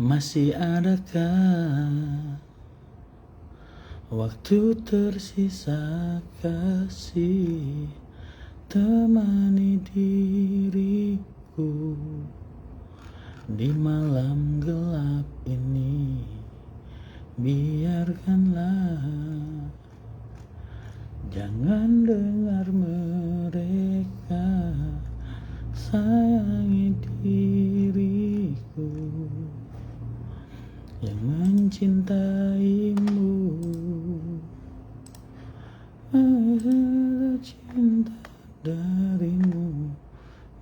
Masih adakah waktu tersisa kasih temani diriku di malam gelap ini. Biarkanlah, jangan dengar mereka sayangi diriku yang mencintaimu. Ada cinta darimu,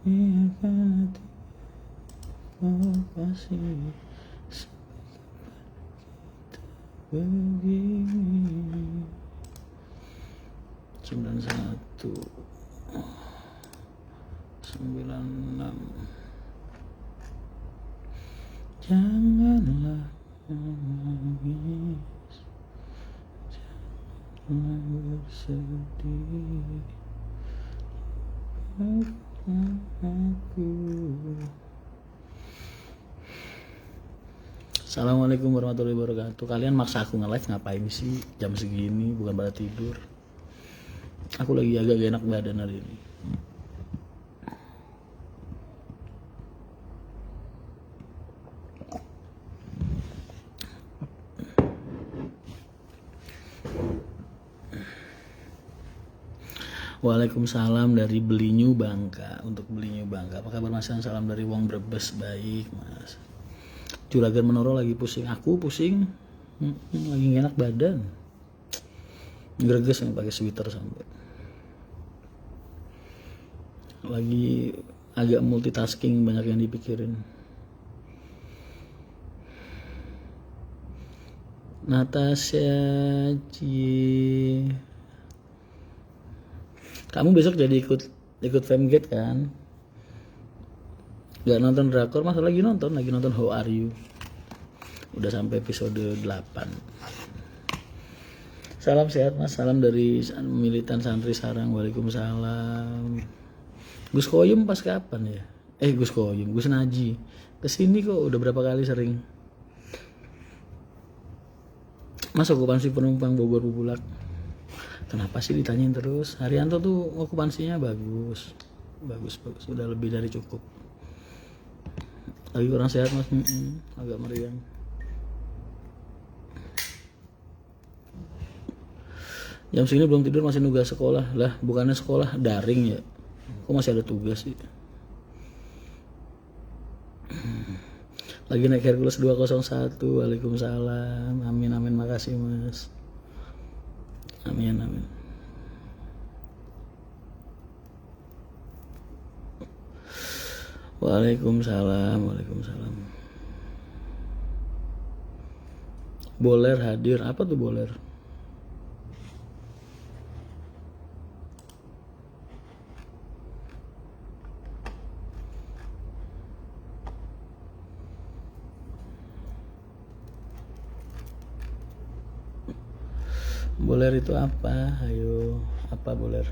biarkan hati kasih begini. 91 96. Janganlah nangis, janganlah bersedih, aku. Assalamualaikum warahmatullahi wabarakatuh. Kalian maksa aku nge-live ngapain sih jam segini, bukan pada tidur. Aku lagi agak gak enak badan hari ini. Waalaikumsalam dari Belinyu Bangka. Untuk Belinyu Bangka, apa kabar Mas? Salam dari Wong Brebes. Baik Mas. Juragan Menoro lagi pusing. Aku pusing, lagi gak enak badan. Greges yang pakai sweater sampai. Lagi agak multitasking, banyak yang dipikirin. Natasha kamu besok jadi ikut Femgate kan? Gak nonton drakor? Mas lagi nonton How Are You. Udah sampai episode 8. Salam sehat Mas, salam dari militan santri Sarang. Waalaikumsalam. Gus Koyum pas kapan ya? Gus Naji kesini kok udah berapa kali sering. Mas okupansi penumpang Bogor Bubulak kenapa sih ditanyain terus? Haryanto tuh okupansinya bagus, udah lebih dari cukup. Lagi kurang sehat Mas, agak meriang. Jam segini belum tidur, masih nugas sekolah. Lah bukannya sekolah daring ya, kok masih ada tugas sih? Lagi naik Hercules 201. Waalaikumsalam. Amin makasih Mas. Amin. Waalaikumsalam. Boler hadir. Apa tuh boler? Boler itu apa? Ayo, apa boler?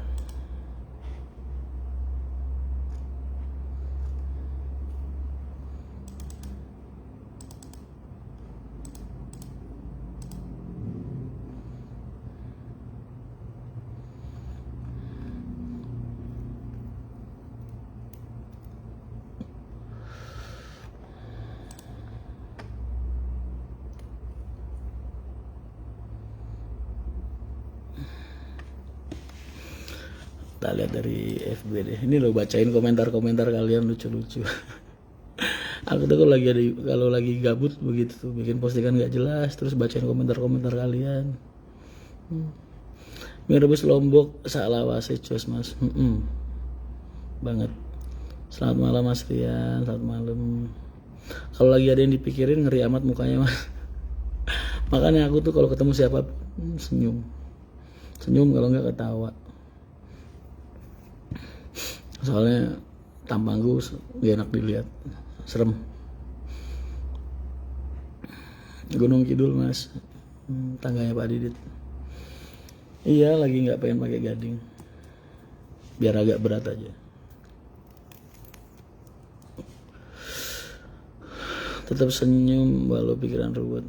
Kita lihat dari FB deh. Ini lo bacain komentar-komentar kalian lucu-lucu. Aku tuh kalau lagi gabut begitu tuh, bikin postingan gak jelas terus bacain komentar-komentar kalian. Mie rebus Lombok salawase jos Mas. Banget. Selamat malam Mas Rian, selamat malam. Kalau lagi ada yang dipikirin ngeri amat mukanya Mas. Makanya aku tuh kalau ketemu siapa senyum kalau nggak ketawa. Soalnya tampangku gak enak dilihat, serem. Gunung Kidul Mas, tangganya Pak Didit. Iya, lagi nggak pengen pakai gading, biar agak berat aja. Tetap senyum walau pikiran ruwet.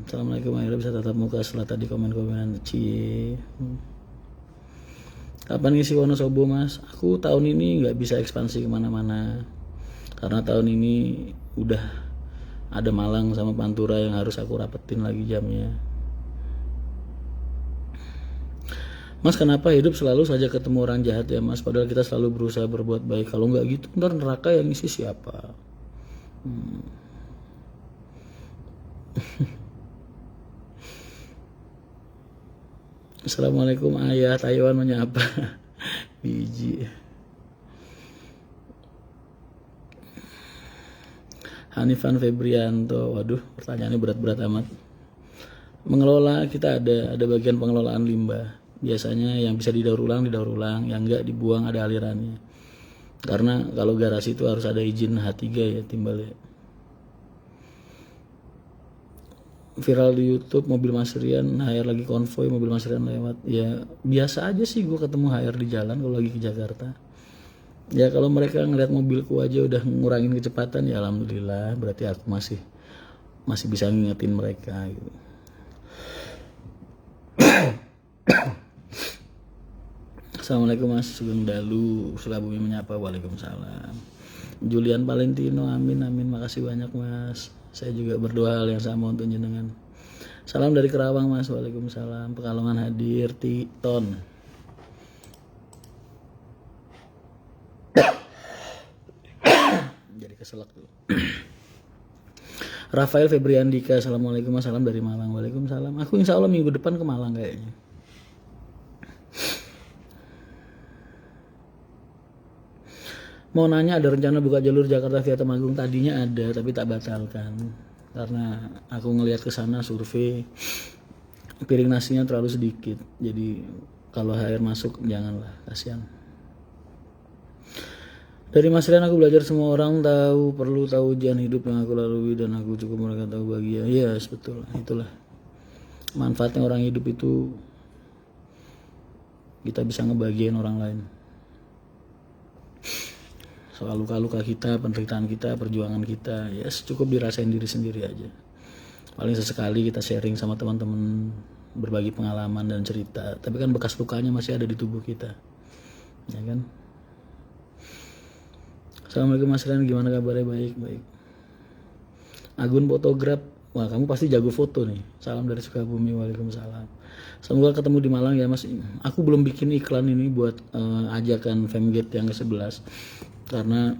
Assalamualaikum, akhirnya bisa tatap muka setelah tadi komen-komenan. Cie. Kapan ngisi Wonosobo mas? Aku tahun ini nggak bisa ekspansi kemana-mana karena tahun ini udah ada Malang sama Pantura yang harus aku rapetin lagi jamnya. Mas, kenapa hidup selalu saja ketemu orang jahat ya mas? Padahal kita selalu berusaha berbuat baik. Kalau nggak gitu ntar neraka yang ngisi siapa? Assalamualaikum ayah, Taiwan menyapa. Biji. Hanifan Febrianto, waduh pertanyaannya berat-berat amat. Mengelola, kita ada bagian pengelolaan limbah. Biasanya yang bisa didaur ulang, yang enggak dibuang ada alirannya. Karena kalau garasi itu harus ada izin H3 ya timbalnya. Viral di YouTube mobil Mas Rian, HR lagi konvoy, mobil Mas Rian lewat. Ya biasa aja sih gue ketemu HR di jalan kalau lagi ke Jakarta. Ya kalau mereka ngeliat mobilku aja udah ngurangin kecepatan ya alhamdulillah, berarti aku masih bisa ngingetin mereka gitu. Assalamualaikum Mas Sugeng Dalu, Sukabumi menyapa. Waalaikumsalam. Julian Valentino, amin amin, makasih banyak Mas. Saya juga berdoa hal yang sama untuk jenengan. Salam dari Kerawang Mas. Waalaikumsalam. Pekalongan hadir Titon. Jadi keselak tuh. Rafael Febriandika, assalamualaikum Mas. Salam dari Malang. Waalaikumsalam. Aku insya Allah minggu depan ke Malang kayaknya. Mau nanya, ada rencana buka jalur Jakarta via Temanggung? Tadinya ada tapi tak batalkan karena aku ngelihat ke sana survei piring nasinya terlalu sedikit. Jadi kalau HR masuk janganlah, kasihan. Dari Mas Rian, aku belajar semua orang perlu tahu ujian hidup yang aku lalui dan aku cukup mereka tahu bahagia. Yes, betul. Itulah manfaatnya orang hidup itu, kita bisa ngebahagiain orang lain. Soal luka-luka kita, penderitaan kita, perjuangan kita, ya cukup dirasain diri sendiri aja. Paling sesekali kita sharing sama teman-teman, berbagi pengalaman dan cerita. Tapi kan bekas lukanya masih ada di tubuh kita, ya kan? Assalamualaikum Mas Rian, gimana kabarnya? Baik. Agun fotograf, wah kamu pasti jago foto nih. Salam dari Sukabumi. Waalaikumsalam. Semoga ketemu di Malang ya Mas. Aku belum bikin iklan ini buat ajakan Femgate yang ke-11 karena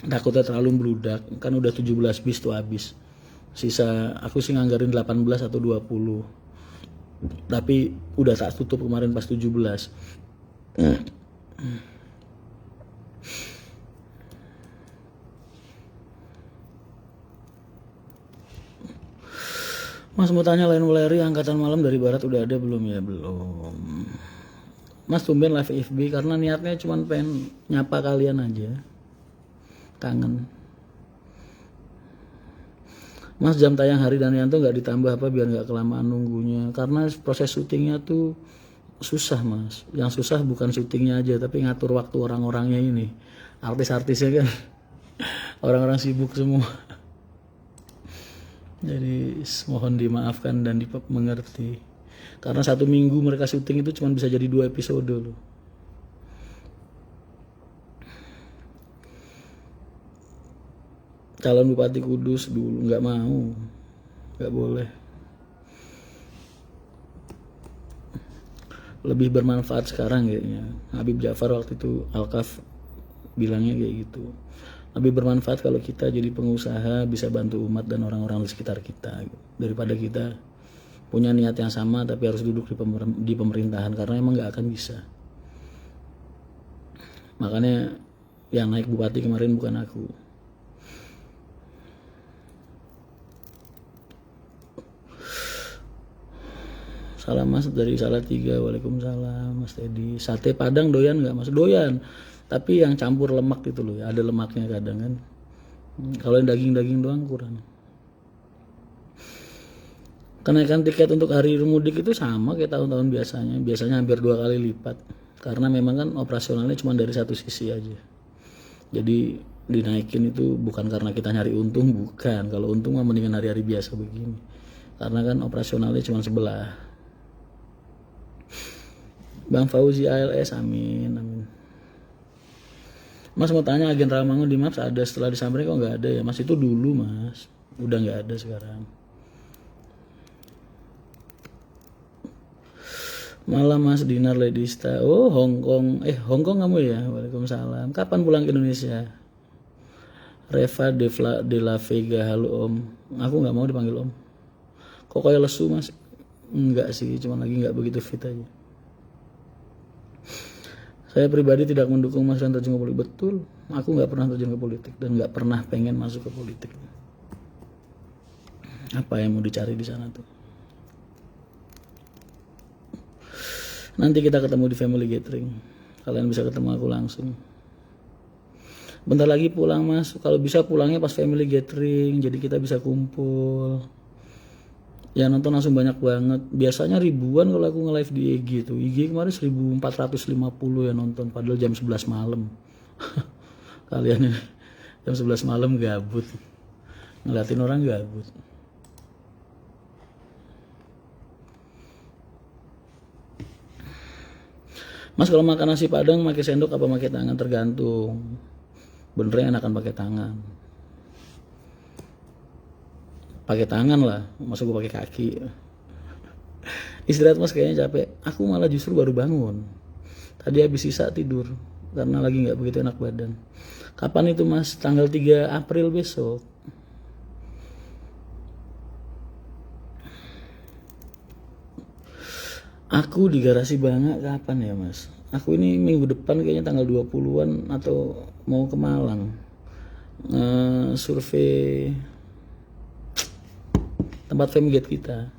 takutnya terlalu meludak. Kan udah 17 bis tuh habis. Sisa aku sih nganggarin 18 atau 20. Tapi udah tak tutup kemarin pas 17. Mas mau tanya, Lain Waleri angkatan malam dari barat udah ada belum ya? Belum. Mas tumben live FB karena niatnya cuma pengen nyapa kalian aja. Kangen. Mas, jam tayang Hari Danianto nggak ditambah apa biar nggak kelamaan nunggunya? Karena proses syutingnya tuh susah Mas. Yang susah bukan syutingnya aja tapi ngatur waktu orang-orangnya ini. Artis-artisnya kan orang-orang sibuk semua. Jadi mohon dimaafkan dan dimengerti. Karena 1 minggu mereka syuting itu cuma bisa jadi 2 episode loh. Calon Bupati Kudus dulu nggak mau, nggak boleh. Lebih bermanfaat sekarang kayaknya. Habib Ja'far waktu itu Alkaf bilangnya kayak gitu. Lebih bermanfaat kalau kita jadi pengusaha bisa bantu umat dan orang-orang di sekitar kita daripada kita punya niat yang sama tapi harus duduk di pemerintahan karena emang nggak akan bisa. Makanya yang naik bupati kemarin bukan aku. Salam Mas dari Salatiga. Waalaikumsalam Mas Teddy. Sate Padang doyan nggak Mas? Doyan. Tapi yang campur lemak gitu loh, ada lemaknya kadang kan. Kalau yang daging-daging doang kurang. Kenaikan tiket untuk hari mudik itu sama kayak tahun-tahun biasanya. Biasanya hampir 2 kali lipat. Karena memang kan operasionalnya cuma dari satu sisi aja. Jadi dinaikin itu bukan karena kita nyari untung, bukan. Kalau untung mah mendingan hari-hari biasa begini, karena kan operasionalnya cuma sebelah. Bang Fauzi ALS, amin amin. Mas mau tanya, agen Rawamangun di Maps ada, setelah disamperin kok nggak ada ya Mas? Itu dulu Mas, udah nggak ada sekarang. Malam Mas Dinar Ledista. Oh Hongkong, Hongkong kamu ya? Waalaikumsalam. Kapan pulang ke Indonesia? Reva de la Vega, halo Om. Aku nggak mau dipanggil Om. Kok kayak lesu Mas? Enggak sih, cuma lagi nggak begitu fit aja. Saya pribadi tidak mendukung Mas Rian terjun ke politik. Betul, aku nggak pernah terjun ke politik dan nggak pernah pengen masuk ke politik. Apa yang mau dicari di sana tuh? Nanti kita ketemu di family gathering. Kalian bisa ketemu aku langsung. Bentar lagi pulang Mas. Kalau bisa pulangnya pas family gathering, jadi kita bisa kumpul. Ya nonton langsung banyak banget. Biasanya ribuan kalau aku nge-live di IG tuh. IG kemarin 1450 ya nonton, padahal jam 11 malam. Kalian ini jam 11 malam gabut. Ngeliatin orang gabut. Mas kalau makan nasi padang pakai sendok apa pakai tangan? Tergantung. Benernya enakan pakai tangan. Pakai tangan lah, masa gue pakai kaki. Istirahat Mas, kayaknya capek. Aku malah justru baru bangun. Tadi habis sisa tidur karena lagi nggak begitu enak badan. Kapan itu Mas? Tanggal 3 April besok. Aku di garasi Banga kapan ya Mas? Aku ini minggu depan kayaknya tanggal 20-an atau mau ke Malang. Survei tempat famgate kita.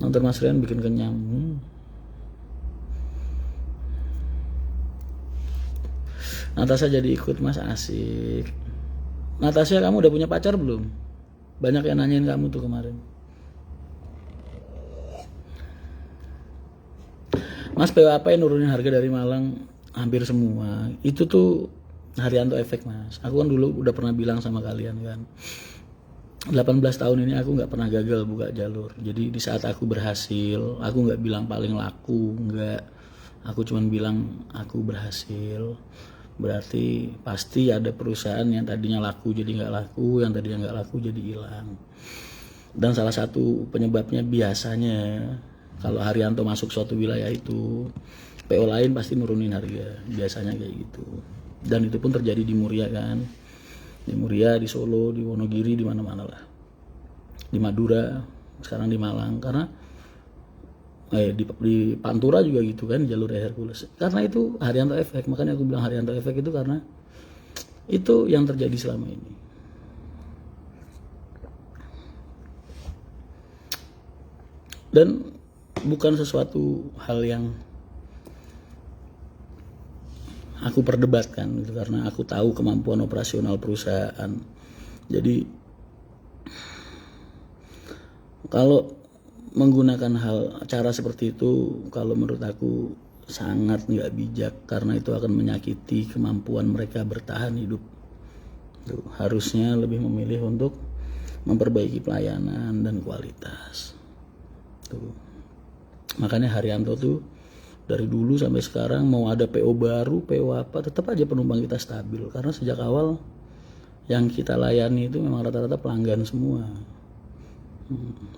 Nonton Mas Rian bikin kenyang. Natasha jadi ikut Mas, asik. Natasha, kamu udah punya pacar belum? Banyak yang nanyain kamu tuh kemarin. Mas, PO apa yang nurunin harga dari Malang? Hampir semua. Itu tuh Haryanto efek Mas. Aku kan dulu udah pernah bilang sama kalian kan, 18 tahun ini aku nggak pernah gagal buka jalur. Jadi di saat aku berhasil, aku nggak bilang paling laku, nggak. Aku cuman bilang aku berhasil. Berarti pasti ada perusahaan yang tadinya laku jadi nggak laku, yang tadinya nggak laku jadi hilang. Dan salah satu penyebabnya biasanya kalau Haryanto masuk suatu wilayah itu, PO lain pasti nurunin harga. Biasanya kayak gitu. Dan itu pun terjadi di Muria kan. Di Muria, di Solo, di Wonogiri, di mana-mana lah, di Madura, sekarang di Malang, karena di Pantura juga gitu kan, jalur Hercules. Karena itu Haryanto efek, makanya aku bilang Haryanto efek itu karena itu yang terjadi selama ini. Dan bukan sesuatu hal yang aku perdebatkan gitu, karena aku tahu kemampuan operasional perusahaan. Jadi kalau menggunakan cara seperti itu, kalau menurut aku sangat nggak bijak, karena itu akan menyakiti kemampuan mereka bertahan hidup. Tuh, harusnya lebih memilih untuk memperbaiki pelayanan dan kualitas. Tuh. Makanya Haryanto tuh dari dulu sampai sekarang mau ada PO baru, PO apa, tetap aja penumpang kita stabil. Karena sejak awal yang kita layani itu memang rata-rata pelanggan semua.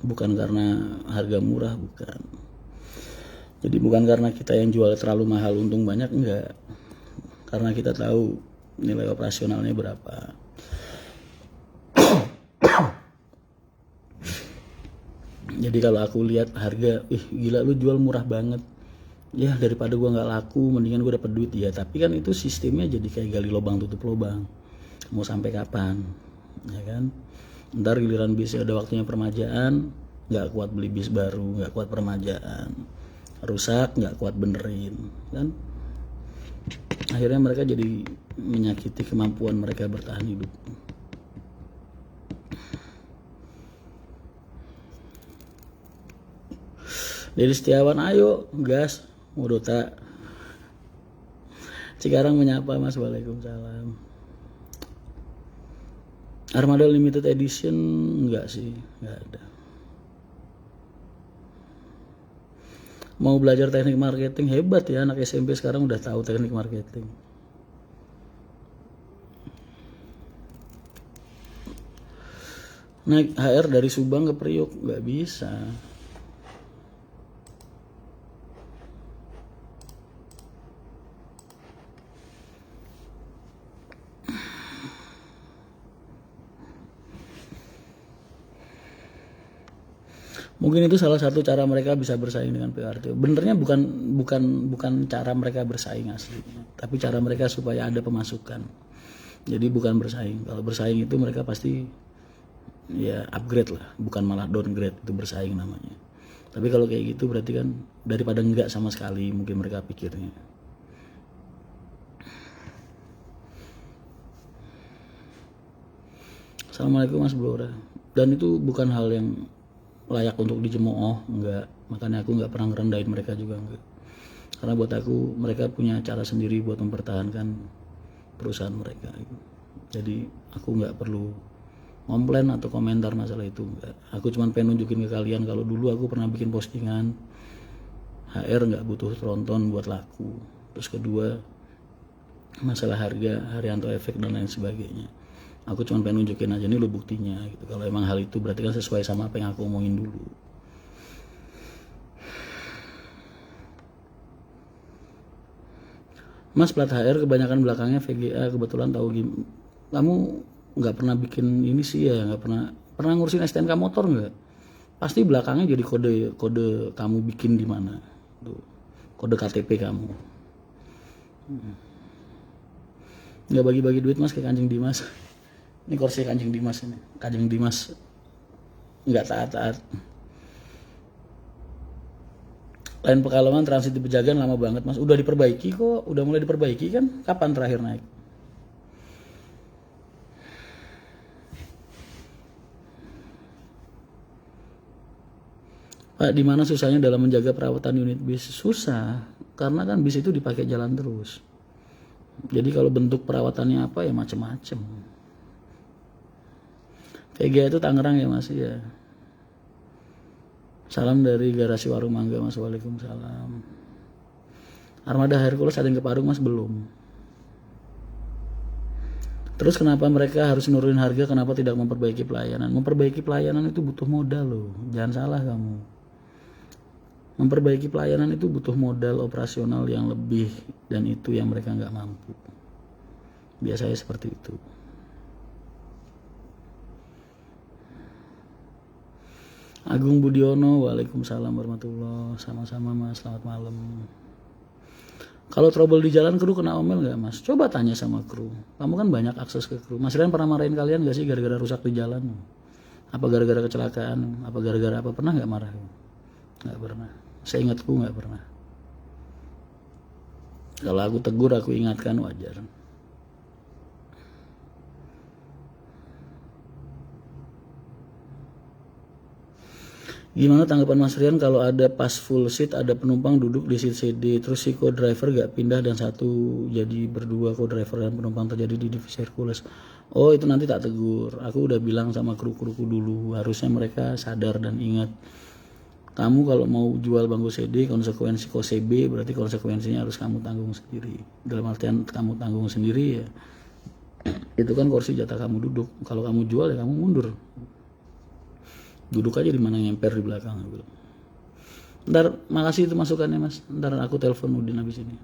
Bukan karena harga murah, bukan. Jadi bukan karena kita yang jual terlalu mahal untung banyak, enggak. Karena kita tahu nilai operasionalnya berapa. Jadi kalau aku lihat harga, gila lu jual murah banget. Ya daripada gua nggak laku, mendingan gua dapat duit ya. Tapi kan itu sistemnya jadi kayak gali lubang tutup lubang. Mau sampai kapan, ya kan? Ntar giliran bis ada waktunya permajaan, nggak kuat beli bis baru, nggak kuat permajaan, rusak nggak kuat benerin, kan? Akhirnya mereka jadi menyakiti kemampuan mereka bertahan hidup. Dari Setiawan, ayo gas. Modota Cikarang menyapa Mas. Waalaikumsalam. Armada limited edition enggak sih, enggak ada. Mau belajar teknik marketing, hebat ya anak SMP sekarang udah tahu teknik marketing. Naik HR dari Subang ke Priok nggak bisa. Mungkin itu salah satu cara mereka bisa bersaing dengan PRT. Benernya bukan cara mereka bersaing aslinya, tapi cara mereka supaya ada pemasukan. Jadi bukan bersaing. Kalau bersaing itu mereka pasti ya upgrade lah, bukan malah downgrade, itu bersaing namanya. Tapi kalau kayak gitu berarti kan daripada enggak sama sekali mungkin mereka pikirnya. Assalamualaikum Mas Blora. Dan itu bukan hal yang layak untuk dijemooh, enggak. Makanya aku enggak pernah ngerendahin mereka juga, enggak. Karena buat aku mereka punya cara sendiri buat mempertahankan perusahaan mereka. Jadi aku enggak perlu komplain atau komentar masalah itu, enggak. Aku cuma pengen nunjukin ke kalian kalau dulu aku pernah bikin postingan HR enggak butuh tronton buat laku. Terus kedua masalah harga, Haryanto efek dan lain sebagainya. Aku cuma pengen nunjukin aja nih lo buktinya gitu. Kalau emang hal itu berarti kan sesuai sama apa yang aku omongin dulu. Mas plat HR kebanyakan belakangnya VGA, kebetulan tahu kamu nggak pernah bikin ini sih ya, nggak pernah ngurusin STNK motor nggak? Pasti belakangnya jadi kode kamu bikin di mana, tuh kode KTP kamu. Nggak bagi-bagi duit Mas kayak Kanjeng Dimas. Ini kursi Kanjeng Dimas ini. Kanjeng Dimas nggak taat-taat. Lain Pekalongan transit di Pejagan lama banget Mas. Udah diperbaiki kok, udah mulai diperbaiki kan? Kapan terakhir naik? Pak, di mana susahnya dalam menjaga perawatan unit bis? Susah, karena kan bis itu dipakai jalan terus. Jadi kalau bentuk perawatannya apa ya macem-macem. VGA itu Tangerang ya Mas ya. Salam dari garasi Warung Mangga Mas. Waalaikumsalam. Armada Hercules ada yang ke Parung Mas? Belum. Terus kenapa mereka harus nurunin harga? Kenapa tidak memperbaiki pelayanan? Memperbaiki pelayanan itu butuh modal loh. Jangan salah kamu. Memperbaiki pelayanan itu butuh modal operasional yang lebih, dan itu yang mereka nggak mampu. Biasanya seperti itu. Agung Budiono, waalaikumsalam warahmatullahi. Sama-sama Mas, selamat malam. Kalau trouble di jalan kru kena omel nggak Mas? Coba tanya sama kru. Kamu kan banyak akses ke kru. Mas Rian pernah marahin kalian nggak sih gara-gara rusak di jalan? Apa gara-gara kecelakaan? Apa gara-gara apa? Pernah nggak marah? Nggak pernah. Saya ingatku nggak pernah. Kalau aku tegur, aku ingatkan, wajar. Gimana tanggapan Mas Rian kalau ada pas full seat ada penumpang duduk di seat CD, terus si co-driver gak pindah dan satu jadi berdua co-driver dan penumpang terjadi di divisi Hercules? Oh itu nanti tak tegur. Aku udah bilang sama kru-kruku dulu, harusnya mereka sadar dan ingat. Kamu kalau mau jual bangku CD konsekuensi CB berarti konsekuensinya harus kamu tanggung sendiri. Dalam artian kamu tanggung sendiri ya. Itu kan kursi jatah kamu duduk. Kalau kamu jual ya kamu mundur. Duduk aja di mana nyemper di belakang. Ntar makasih itu masukannya Mas. Ntar aku telepon Udin habis ini.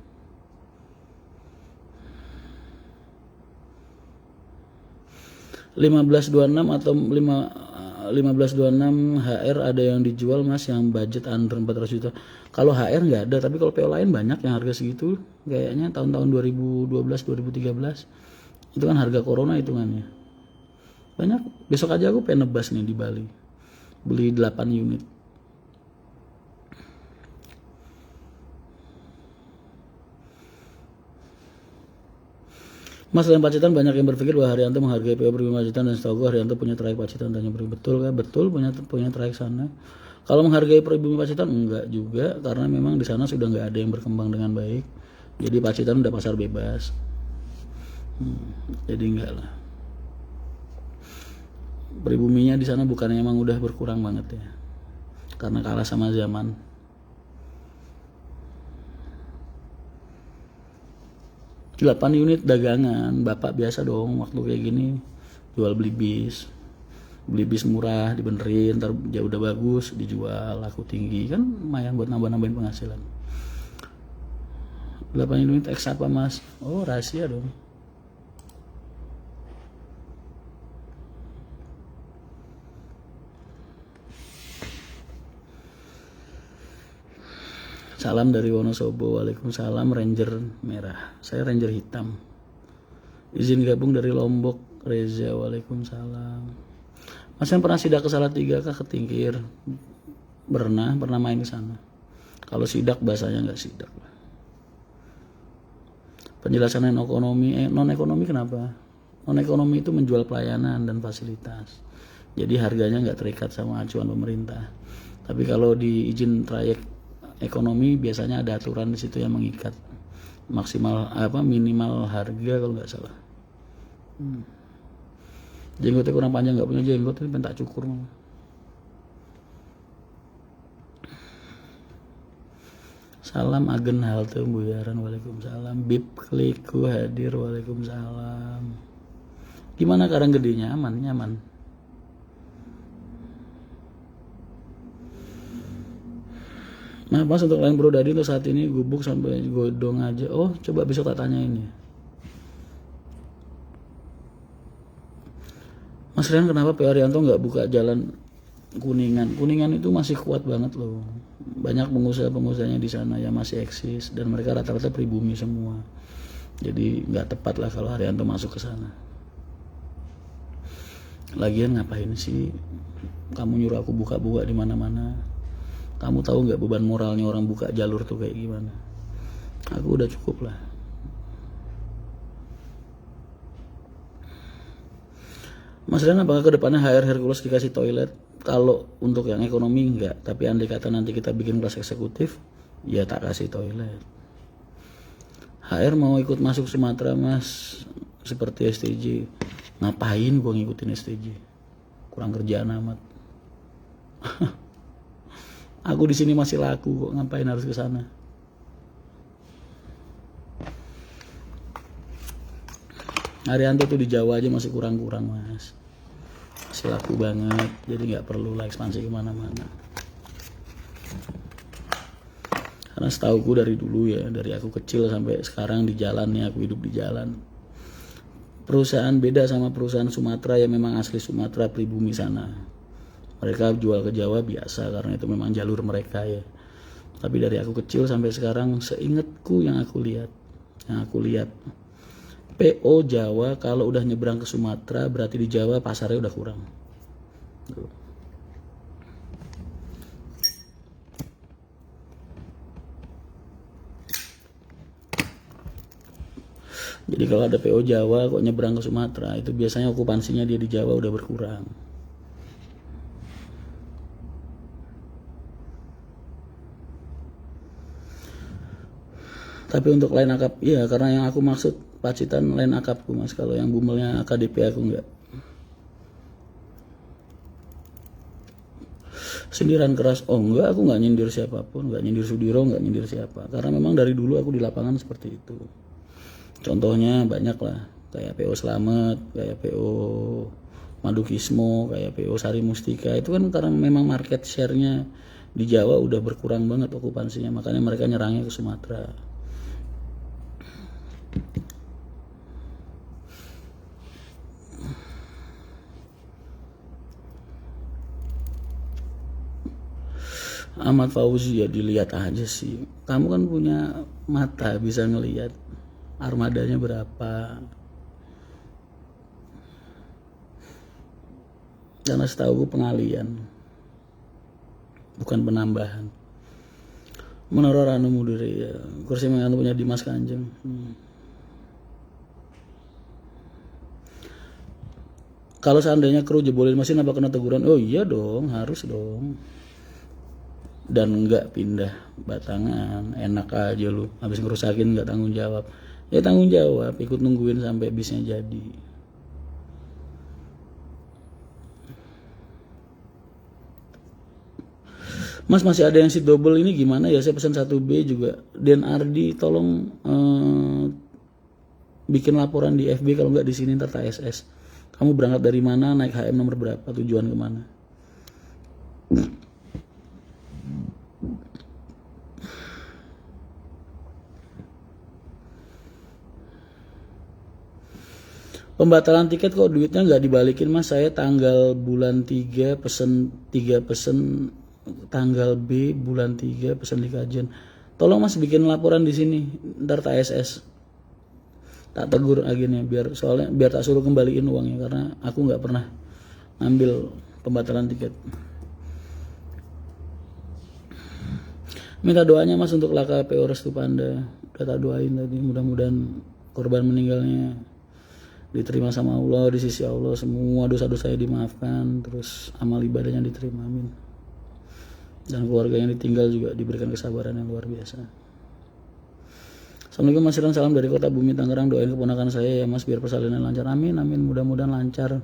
$15.26 atau 15.26 HR ada yang dijual Mas yang budget under 400 juta. Kalau HR nggak ada, tapi kalau PO lain banyak yang harga segitu. Kayaknya tahun-tahun 2012, 2013 itu kan harga corona hitungannya. Banyak. Besok aja aku pengen nebas nih di Bali. Beli 8 unit. Mas dan Pacitan banyak yang berpikir bahwa Haryanto menghargai PO Pribumi Pacitan, dan setahu gue Haryanto punya trayek Pacitan. Tanya betul kan? Betul punya trayek sana. Kalau menghargai Pribumi Pacitan enggak juga, karena memang di sana sudah nggak ada yang berkembang dengan baik. Jadi Pacitan udah pasar bebas. Jadi enggak lah. Pribuminya di sana bukannya emang udah berkurang banget ya, karena kalah sama zaman. Delapan unit dagangan, bapak biasa dong waktu kayak gini jual beli bis murah dibenerin, ntar ya udah bagus dijual laku tinggi, kan lumayan buat nambah-nambahin penghasilan. 8 unit X apa mas? Oh rahasia dong. Salam dari Wonosobo. Waalaikumsalam. Ranger merah, saya Ranger hitam. Izin gabung dari Lombok. Reza. Waalaikumsalam. Mas yang pernah sidak ke Salatiga kah? Ketingkir. Pernah main ke sana. Kalau sidak bahasanya nggak sidak. Penjelasan non ekonomi kenapa? Non ekonomi itu menjual pelayanan dan fasilitas. Jadi harganya nggak terikat sama acuan pemerintah. Tapi kalau di izin trayek ekonomi biasanya ada aturan di situ yang mengikat maksimal minimal harga kalau nggak salah. Jenggotnya kurang panjang, nggak punya jenggot ini pengen tak cukur. Salam Agen Halte Buyaran. Waalaikumsalam. Bib Kliku hadir. Waalaikumsalam. Gimana Karanggedenya? Nyaman. Nah mas, untuk lain Bro Dadi untuk saat ini gubuk sampai godong aja. Oh coba besok tak tanya ini. Mas Rian, kenapa Pak Arianto nggak buka jalan Kuningan? Kuningan itu masih kuat banget loh. Banyak pengusaha-pengusahanya di sana yang masih eksis dan mereka rata-rata pribumi semua. Jadi nggak tepat lah kalau Arianto masuk ke sana. Lagian ngapain sih kamu nyuruh aku buka-buka di mana-mana? Kamu tahu nggak beban moralnya orang buka jalur tuh kayak gimana? Aku udah cukup lah. Mas Rian, apakah kedepannya HR Hercules dikasih toilet? Kalau untuk yang ekonomi enggak, tapi andai kata nanti kita bikin kelas eksekutif, ya tak kasih toilet. HR mau ikut masuk Sumatera mas, seperti STJ. Ngapain gua ngikutin STJ? Kurang kerjaan amat. Aku di sini masih laku kok, ngapain harus ke sana? Arianto tuh di Jawa aja masih kurang-kurang mas, masih laku banget, jadi nggak perlu lah ekspansi kemana-mana. Karena setauku dari dulu ya, dari aku kecil sampai sekarang di jalan nih, aku hidup di jalan. Perusahaan beda sama perusahaan Sumatera yang memang asli Sumatera pribumi sana. Mereka jual ke Jawa biasa karena itu memang jalur mereka ya. Tapi dari aku kecil sampai sekarang seingatku yang aku lihat PO Jawa kalau udah nyebrang ke Sumatera berarti di Jawa pasarnya udah kurang. Jadi kalau ada PO Jawa kok nyebrang ke Sumatera, itu biasanya okupansinya dia di Jawa udah berkurang. Tapi untuk line akap, iya karena yang aku maksud Pacitan line akapku mas. Kalau yang bumelnya AKDP aku enggak. Sindiran keras, oh enggak, aku nggak nyindir siapapun, nggak nyindir Sudiro, nggak nyindir siapa. Karena memang dari dulu aku di lapangan seperti itu. Contohnya banyak lah, kayak PO Slamet, kayak PO Madukismo, kayak PO Sari Mustika. Itu kan karena memang market share-nya di Jawa udah berkurang banget okupansinya, makanya mereka nyerangnya ke Sumatera. Ahmad Fauzi, ya dilihat aja sih. Kamu kan punya mata, bisa ngelihat armadanya berapa. Karena setahu gue pengalian, bukan penambahan. Menurut Ranu Mudiri ya, kursi mengantuk punya Dimas Kanjeng. Kalau seandainya kru jebolin mesin apa kena teguran? Oh iya dong, harus dong. dan nggak pindah batangan. Enak aja lu, habis ngerusakin nggak tanggung jawab. Ya tanggung jawab, ikut nungguin sampai bisnya jadi. Mas masih ada yang seat double ini gimana ya? Saya pesan 1B juga. Dan Ardi tolong bikin laporan di FB, kalau nggak di sini ntar TSS. Kamu berangkat dari mana, naik HM nomor berapa, tujuan kemana? Pembatalan tiket kok duitnya nggak dibalikin mas? Saya tanggal bulan 3 pesen 3 pesen, tanggal B bulan 3 pesen di kajian. Tolong mas bikin laporan di sini, ntar TSS. Tak tegur agennya biar tak suruh kembaliin uangnya, karena aku nggak pernah ngambil pembatalan tiket. Minta doanya mas untuk laka PO Restu Panda. Udah tak doain tadi, mudah-mudahan korban meninggalnya diterima sama Allah, di sisi Allah semua dosa-dosa saya dimaafkan, terus amal ibadahnya diterima, amin. Dan keluarga yang ditinggal juga diberikan kesabaran yang luar biasa. Assalamualaikum Mas Iran, salam dari Kota Bumi Tangerang. Doain keponakan saya ya Mas biar persalinan lancar, amin amin. Mudah-mudahan lancar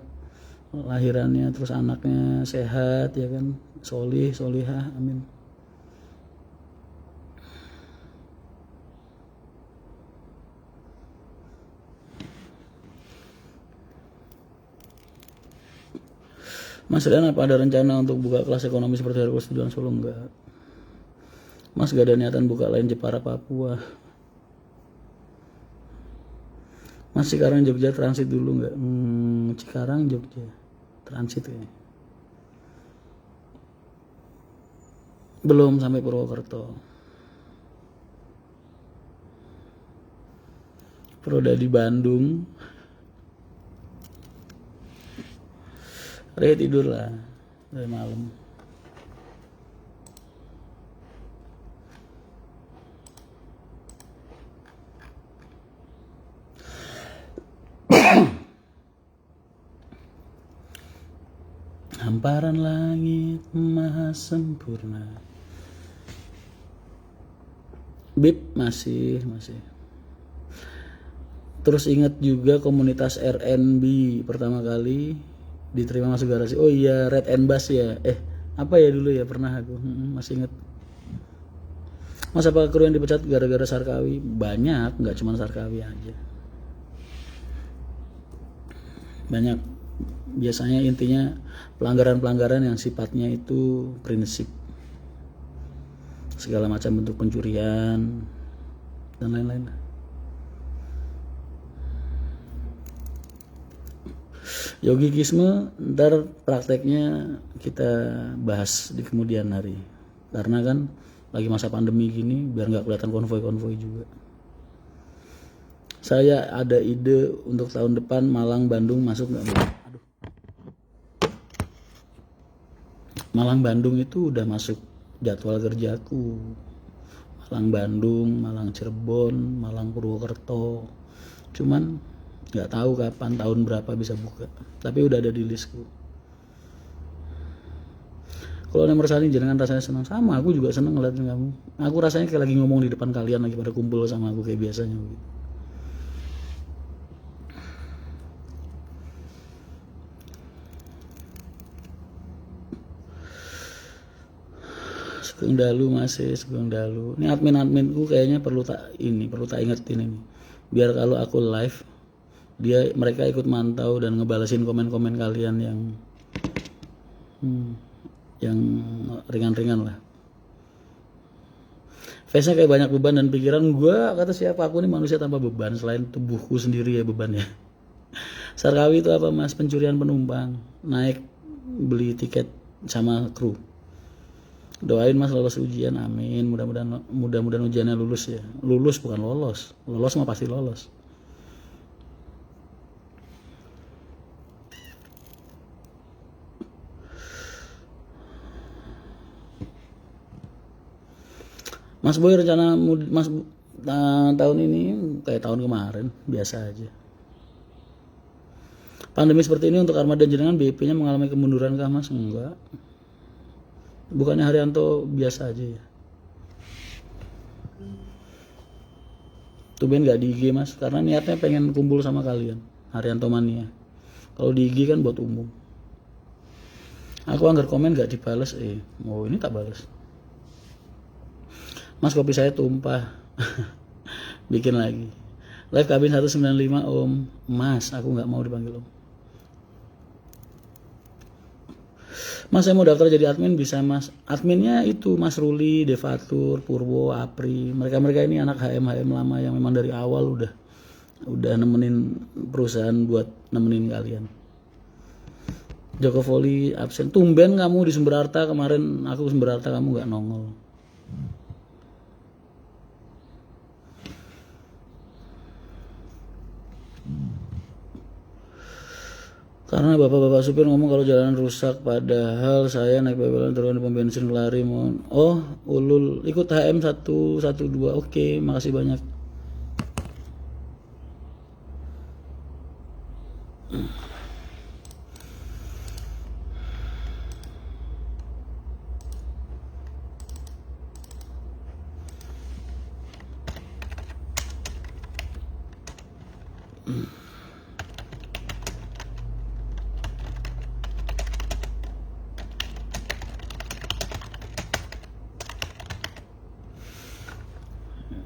lahirannya, terus anaknya sehat ya kan, solih solihah, amin. Mas Rian, apa ada rencana untuk buka kelas ekonomi seperti Hercules Tujuan Solo? Enggak. Mas gak ada niatan buka lain Jepara Papua. Mas Cikarang Jogja transit dulu enggak? Cikarang Jogja transit kayaknya. Belum sampai Purwokerto. Udah di Bandung. Re tidur lah dari malam. Hamparan langit maha sempurna. Bip masih. Terus ingat juga komunitas RNB pertama kali diterima masuk garasi. Oh iya, Red and Bass ya. Apa ya dulu ya, pernah aku. Masih ingat. Mas apa kru yang dipecat gara-gara Sarkawi? Banyak, nggak cuma Sarkawi aja. Banyak. Biasanya intinya pelanggaran-pelanggaran yang sifatnya itu prinsip. Segala macam bentuk pencurian dan lain-lain. Yogikisme ntar prakteknya kita bahas di kemudian hari, karena kan lagi masa pandemi gini, biar nggak kelihatan konvoi-konvoi juga. Saya ada ide untuk tahun depan Malang Bandung masuk nggak? Malang Bandung itu udah masuk jadwal kerjaku. Malang Bandung, Malang Cirebon, Malang Purwokerto. Cuman nggak tahu kapan, tahun berapa bisa buka, tapi udah ada di listku. Kalau nomor saling jenengan rasanya senang, sama aku juga senang ngeliatin kamu. Aku rasanya kayak lagi ngomong di depan kalian, lagi pada kumpul sama aku kayak biasanya gitu. Sugeng Dalu masih Sugeng Dalu. Ini admin-adminku kayaknya perlu tak ingetin ini. Biar kalau aku live mereka ikut mantau dan ngebalesin komen-komen kalian yang ringan-ringan lah. Face-nya kayak banyak beban dan pikiran. Gua kata siapa, aku ini manusia tanpa beban selain tubuhku sendiri ya bebannya. Sarkawi itu apa mas? Pencurian penumpang, naik beli tiket sama kru. Doain mas lolos ujian, amin. Mudah-mudahan ujiannya lulus ya. Lulus bukan lolos. Lolos mah pasti lolos. Mas Boy rencana mas tahun ini kayak tahun kemarin biasa aja. Pandemi seperti ini untuk armada jenengan BP-nya mengalami kemunduran kah mas? Enggak. Bukannya Haryanto biasa aja ya? Tuben gak di IG mas, karena niatnya pengen kumpul sama kalian, Haryanto Mania. Kalau di IG kan buat umum. Aku anggar komen gak dibales, mau ini tak bales. Mas kopi saya tumpah. Bikin lagi. Live kabin 195 om. Mas, aku gak mau dipanggil om. Mas saya mau daftar jadi admin bisa mas. Adminnya itu Mas Ruli, Devatur, Purwo, Apri. Mereka ini anak HM lama yang memang dari awal udah nemenin perusahaan buat nemenin kalian. Joko Voli absen. Tumben kamu di Sumber Harta, kemarin aku Sumber Harta kamu nggak nongol. Karena bapak-bapak supir ngomong kalau jalanan rusak, padahal saya naik PPLN turun di pom bensin lari mohon. Oh, ulul ikut HM 112. Oke, makasih banyak.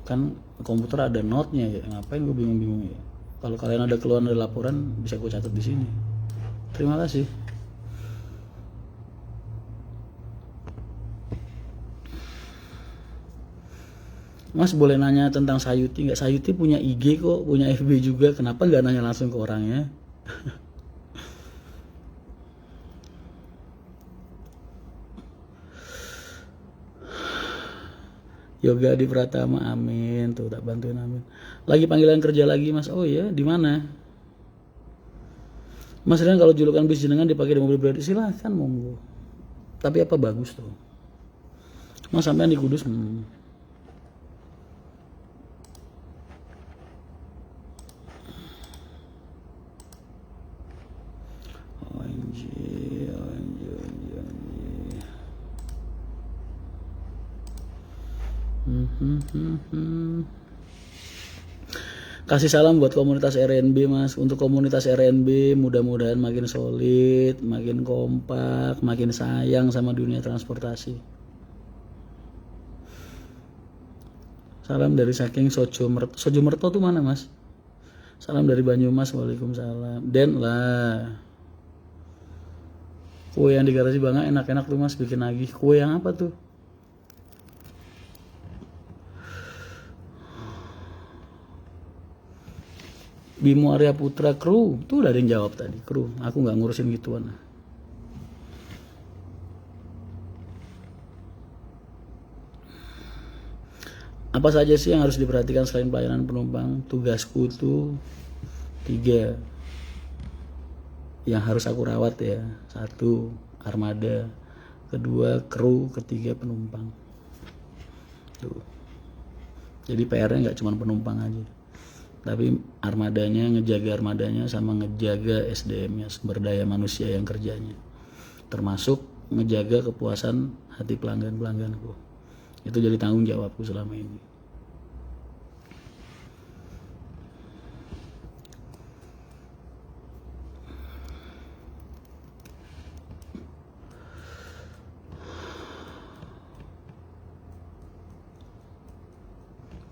Kan komputer ada note-nya ya, ngapain gue bingung-bingung ya. Kalau kalian ada keluhan dari laporan bisa gue catat di sini. Terima kasih. Mas boleh nanya tentang Sayuti nggak? Sayuti punya IG kok, punya FB juga, kenapa nggak nanya langsung ke orangnya? Yoga di Pratama, amin. Tuh tak bantuin, amin. Lagi panggilan kerja lagi mas. Oh iya, di mana? Mas Rian kalau julukan bis jenengan dipakai di mobil pribadi silahkan monggo. Tapi apa bagus tuh? Mas sampean di Kudus. Kasih salam buat komunitas RNB mas. Untuk komunitas RNB mudah-mudahan makin solid, makin kompak, makin sayang sama dunia transportasi. Salam dari saking Sojo Merto tuh mana mas? Salam dari Banyumas, waalaikumsalam. Den lah. Kue yang di garasi Bangga enak-enak tuh mas, bikin lagi. Kue yang apa tuh? Bimo Arya Putra kru, tuh udah ada yang jawab tadi, kru. Aku nggak ngurusin gituan. Apa saja sih yang harus diperhatikan selain pelayanan penumpang? Tugasku tuh 3 yang harus aku rawat ya. 1, armada. 2, kru. 3, penumpang. Tuh. Jadi PR-nya nggak cuma penumpang aja, tapi ngejaga armadanya sama ngejaga SDM-nya, sumber daya manusia yang kerjanya, termasuk ngejaga kepuasan hati pelanggan-pelangganku. Itu jadi tanggung jawabku selama ini.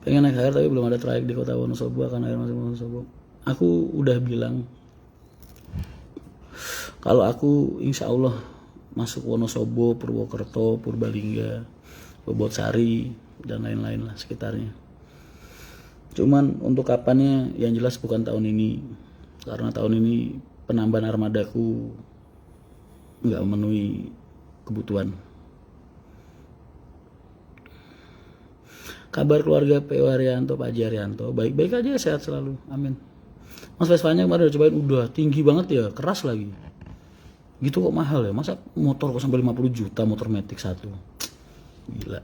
Pengen naik HR tapi belum ada trayek di kota Wonosobo, akan air masuk Wonosobo. Aku udah bilang kalau aku insya Allah masuk Wonosobo, Purwokerto, Purbalingga, Bobotsari dan lain-lain lah sekitarnya. Cuman untuk kapannya yang jelas bukan tahun ini, karena tahun ini penambahan armadaku nggak memenuhi kebutuhan. Kabar keluarga PO Haryanto, Pak Haji Haryanto, baik-baik aja, sehat selalu, amin. Mas Vespa-nya kemarin udah cobain, udah tinggi banget ya, keras lagi. Gitu kok mahal ya, masa motor kok sampai 50 juta motor Matic 1. Gila.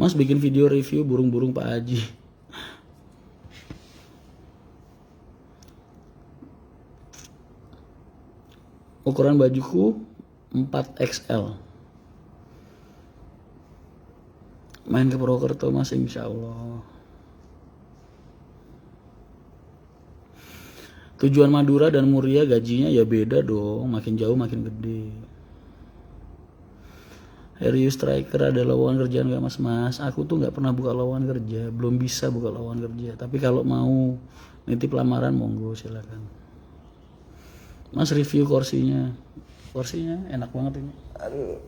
Mas bikin video review burung-burung Pak Haji. ukuran bajuku 4XL. Main ke Purwokerto Mas, insya Allah. Tujuan Madura dan Muria gajinya ya beda dong, makin jauh makin gede. Harry Striker ada lowongan kerjaan gak mas? Mas, aku tuh gak pernah buka lowongan kerja, belum bisa buka lowongan kerja. Tapi kalau mau nitip lamaran monggo silakan. Mas review kursinya enak banget ini. Aduh,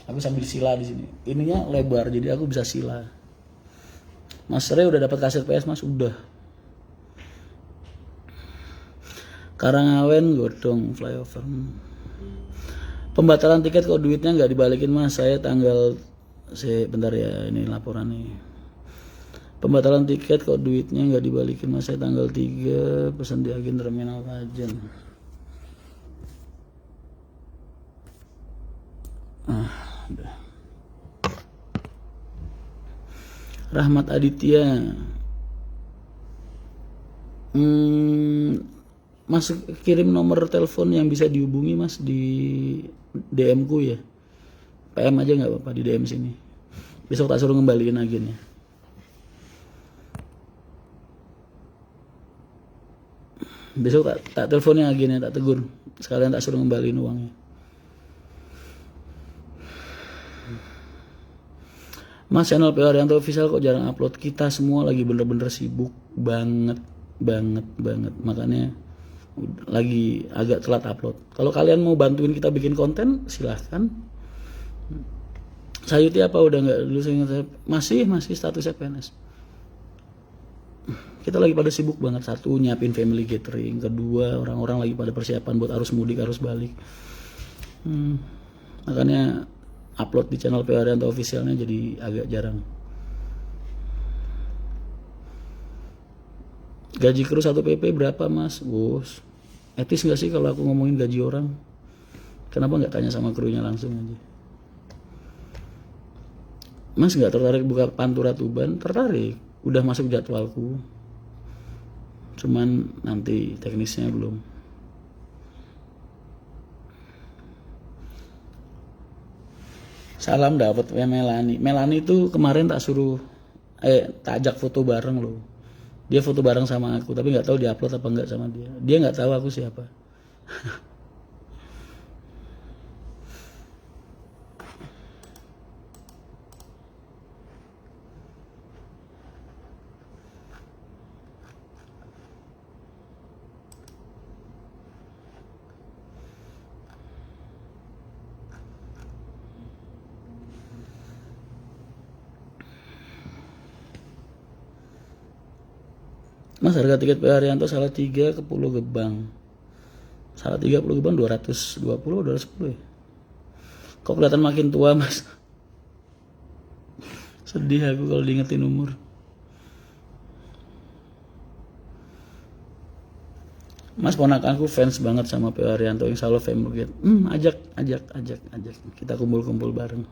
aku sambil sila di sini. Ininya lebar jadi aku bisa sila. Mas Re udah dapat kaset PS mas? Udah. Karangawen godong flyover. Pembatalan tiket kok duitnya nggak dibalikin mas? Saya tanggal bentar ya, ini laporan nih. Pembatalan tiket kok duitnya nggak dibalikin mas? Saya tanggal 3 pesan di agen terminal Kajen. Udah. Rahmat Aditya. Mas kirim nomor telepon yang bisa dihubungi mas di DM ku ya. PM aja nggak apa-apa di DM sini. Besok tak suruh ngembaliin agennya. Besok tak teleponnya agennya, tak tegur. Sekalian tak suruh ngembaliin uangnya. Mas channel PO Haryanto Official kok jarang upload? Kita semua lagi bener-bener sibuk banget. Makanya lagi agak telat upload. Kalau kalian mau bantuin kita bikin konten silahkan. Sayuti apa udah nggak? Dulu saya masih statusnya PNS. Kita lagi pada sibuk banget. Satu, nyiapin family gathering. Kedua, orang-orang lagi pada persiapan buat arus mudik, arus balik. Makanya upload di channel PO Haryanto Officialnya jadi agak jarang. Gaji kru 1 PP berapa mas? Bos, etis gak sih kalau aku ngomongin gaji orang? Kenapa gak tanya sama krunya langsung aja? Mas gak tertarik buka Pantura Tuban? Tertarik, udah masuk jadwalku. Cuman nanti teknisnya belum. Salam dapat ya Melani. Melani itu kemarin tak ajak foto bareng loh. Dia foto bareng sama aku, tapi nggak tahu dia upload apa enggak sama dia. Dia nggak tahu aku siapa. Mas harga tiket PO Haryanto salah 3 ke Pulau Gebang. Salah 3 Pulau Gebang 220 210 ya. Kok kelihatan makin tua mas? Sedih aku kalau diingetin umur. Mas ponakanku fans banget sama PO Haryanto, insya Allah family. Ajak. Kita kumpul-kumpul bareng.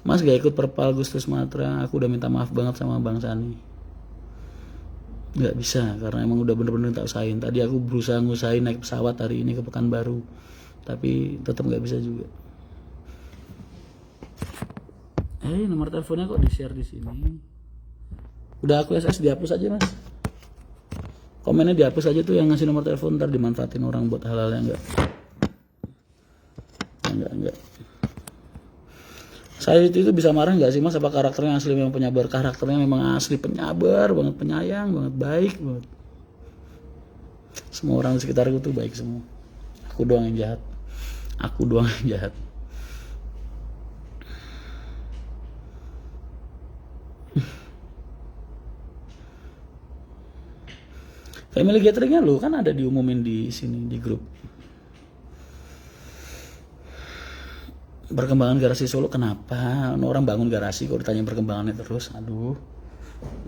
Mas gak ikut Perpal Gustus Matra. Aku udah minta maaf banget sama Bang Sani. Nggak bisa karena emang udah bener-bener tak usahain. Tadi aku berusaha ngusahain naik pesawat hari ini ke Pekanbaru, tapi tetap nggak bisa juga. Nomor teleponnya kok di share di sini. Udah aku SS dihapus aja mas. Komennya dihapus aja tuh yang ngasih nomor telepon, ntar dimanfaatin orang buat hal-hal yang enggak. Saya itu bisa marah nggak sih mas? Apa karakternya asli memang penyabar? Karakternya memang asli penyabar banget, penyayang banget, baik banget. Semua orang di sekitarku tuh baik semua. Aku doang yang jahat. Family gatheringnya lu kan ada diumumin di sini di grup. Perkembangan garasi Solo kenapa? Orang bangun garasi kok ditanya perkembangannya terus. Aduh.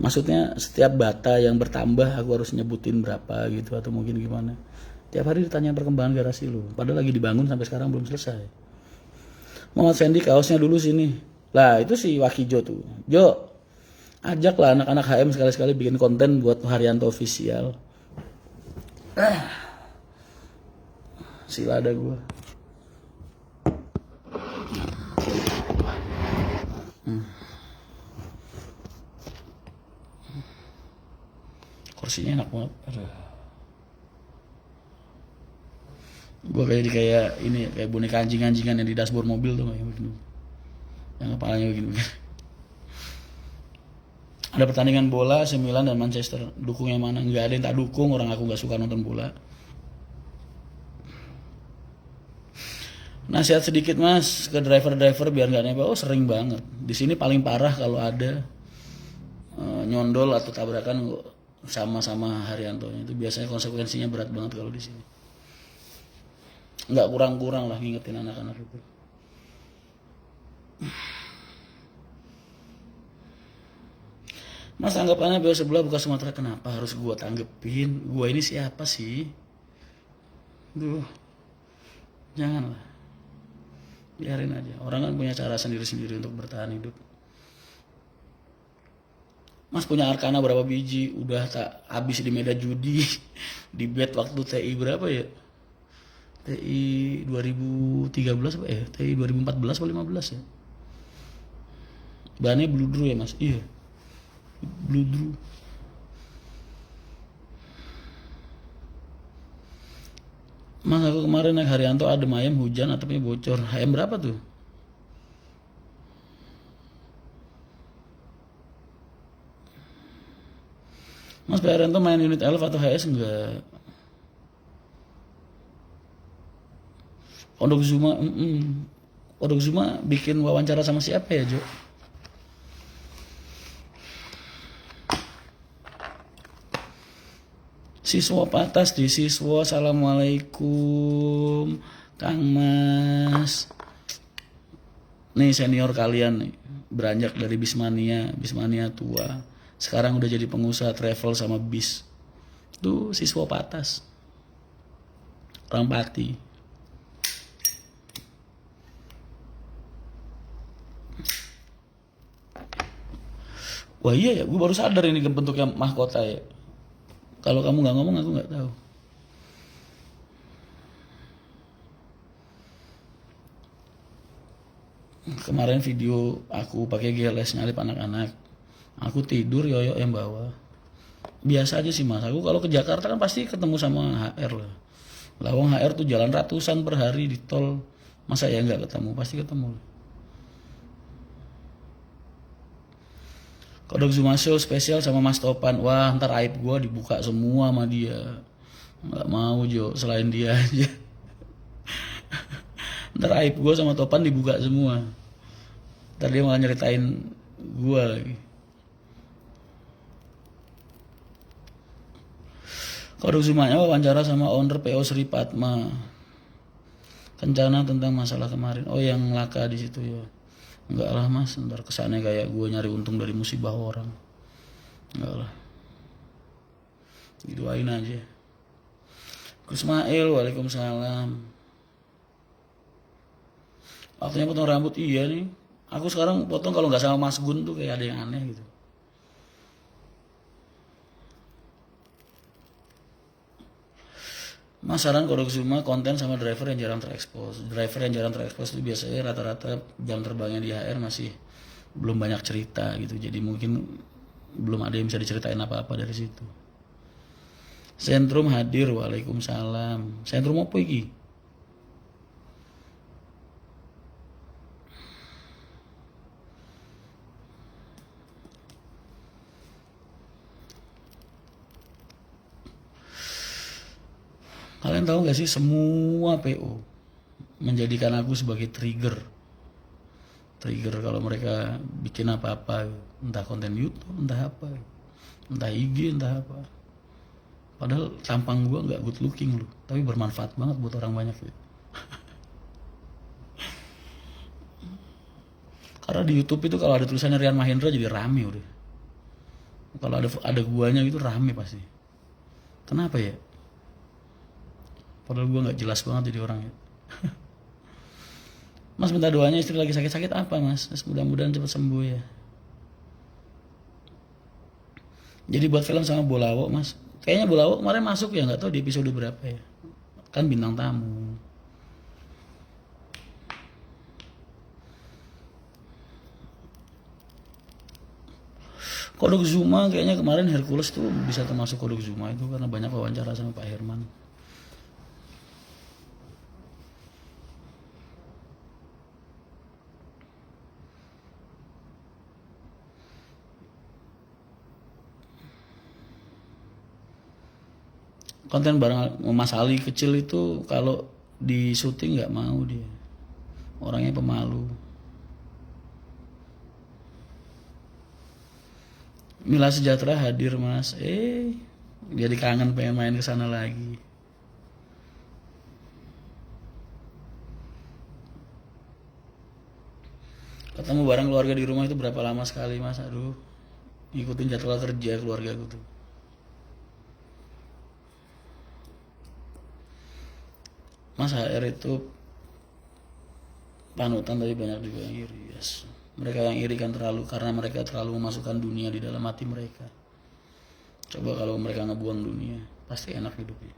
Maksudnya setiap bata yang bertambah aku harus nyebutin berapa gitu atau mungkin gimana. Tiap hari ditanya perkembangan garasi lu. Padahal lagi dibangun sampai sekarang belum selesai. Muhammad Fendi kaosnya dulu sini. Lah itu si Wakijo tuh. Jo, ajaklah anak-anak HM sekali-sekali bikin konten buat Haryanto Official. Sila ada gue. Kursinya enak banget. Aduh. Gue kayak ini kayak boneka anjing-anjingan yang di dashboard mobil tuh kayak begini. Yang kepalanya begini. Ada pertandingan bola AC Milan dan Manchester. Dukung yang mana? Nggak ada yang tak dukung. Orang aku nggak suka nonton bola. Nasihat sedikit mas ke driver-driver biar nggak nembak. Oh sering banget. Di sini paling parah kalau ada nyondol atau tabrakan sama Haryanto. Itu biasanya konsekuensinya berat banget kalau di sini. Nggak kurang-kurang lah ngingetin anak-anak itu. Mas anggapannya BO sebelah buka Sumatera, kenapa harus gua tanggepin? Gua ini siapa sih? Duh, janganlah. Biarin aja. Orang kan punya cara sendiri-sendiri untuk bertahan hidup. Mas punya Arkana berapa biji? Udah tak habis di medan judi. Di bet waktu TI berapa ya? TI 2013 apa ya? TI 2014 atau 15 ya? Bahannya Blue Drew ya mas? Iya. Blue Drew. Mas aku kemarin naik Haryanto adem ayam hujan atapnya bocor. HM berapa tuh? Mas Pak Haryanto main unit elf atau HS enggak? Pondok Zuma, Pondok Zuma bikin wawancara sama siapa ya Jo? Siswa patas di siswa, assalamualaikum Kang Mas. Nih senior kalian nih, beranjak dari Bismania tua. Sekarang udah jadi pengusaha travel sama bis. Tuh siswa patas. Orang Pati. Wah iya ya, gue baru sadar ini bentuknya mahkota ya. Kalau kamu nggak ngomong aku nggak tahu. Kemarin video aku pakai GLS nyalip anak-anak. Aku tidur, Yoyo yang bawa. Biasa aja sih mas. Aku kalau ke Jakarta kan pasti ketemu sama HR lah. Lawang HR tuh jalan ratusan per hari di tol. Masa ya nggak ketemu? Pasti ketemu. Kodok Zuma Show spesial sama Mas Topan. Wah ntar aib gue dibuka semua sama dia. Nggak mau Jo, selain dia aja. Ntar aib gue sama Topan dibuka semua. Ntar dia malah nyeritain gue lagi. Kodok Zumanya wawancara sama owner PO Sri Padma. Kencana tentang masalah kemarin. Oh yang laka di situ ya. Enggak lah mas, ntar kesannya kayak gue nyari untung dari musibah orang. Enggak lah. Didoain aja. Kusmail, waalaikumsalam. Waktunya potong rambut, iya nih. Aku sekarang potong kalau nggak sama Mas Gun tuh kayak ada yang aneh gitu. Mas saran Kodok Zuma konten sama driver yang jarang terekspos. Driver yang jarang terekspos itu biasanya rata-rata jam terbangnya di HR masih belum banyak cerita gitu. Jadi mungkin belum ada yang bisa diceritain apa-apa dari situ. Sentrum hadir, waalaikumsalam. Sentrum apa iki? Kalian tahu gak sih semua PO menjadikan aku sebagai trigger kalau mereka bikin apa-apa, entah konten YouTube, entah apa, entah IG, entah apa. Padahal tampang gue nggak good looking loh, tapi bermanfaat banget buat orang banyak gitu. Karena di YouTube itu kalau ada tulisannya Rian Mahendra jadi rame udah. Kalau ada guanya gitu rame pasti. Kenapa ya? Padahal gue nggak jelas banget jadi orang ya. Mas minta doanya istri lagi sakit-sakit apa mas? Mudah-mudahan cepat sembuh ya. Jadi buat film sama Bolawo mas. Kayaknya Bolawo kemarin masuk ya, nggak tahu di episode berapa ya. kan bintang tamu. Kodok Zuma kayaknya kemarin Hercules tuh bisa termasuk Kodok Zuma itu karena banyak wawancara sama Pak Herman. Konten bareng Mas Ali kecil itu kalau di syuting nggak mau dia, orangnya pemalu. Mila Sejahtera hadir Mas, jadi kangen pengen main ke sana lagi. Ketemu bareng keluarga di rumah itu berapa lama sekali Mas? Aduh, ngikutin jadwal kerja keluarga aku tuh. Mas HR itu panutan tapi banyak juga yang iri. Yes. Mereka yang iri kan terlalu karena mereka terlalu memasukkan dunia di dalam hati mereka. Coba kalau mereka ngebuang dunia, pasti enak hidupnya.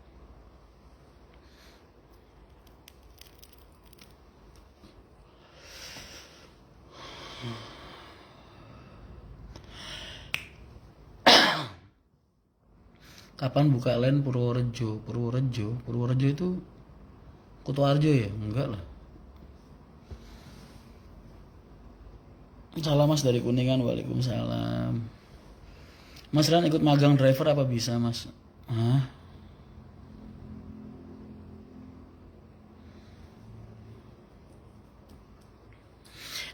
Kapan buka LAN Purworejo? Purworejo itu Kutoarjo ya? Enggak lah. Salam Mas dari Kuningan. Waalaikumsalam. Mas Ran ikut magang driver apa bisa Mas? Hah?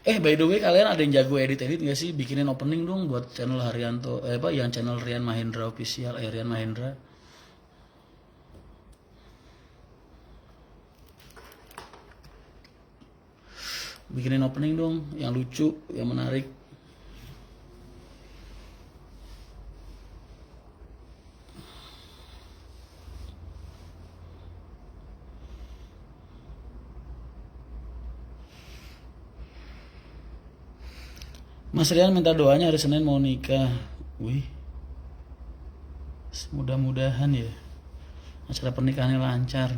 By the way kalian ada yang jago edit gak sih? Bikinin opening dong buat channel Haryanto, yang channel Rian Mahendra official, Rian Mahendra. Bikinin opening dong yang lucu, yang menarik. Mas Rian minta doanya hari Senin mau nikah. Wih, mudah-mudahan ya acara pernikahannya lancar.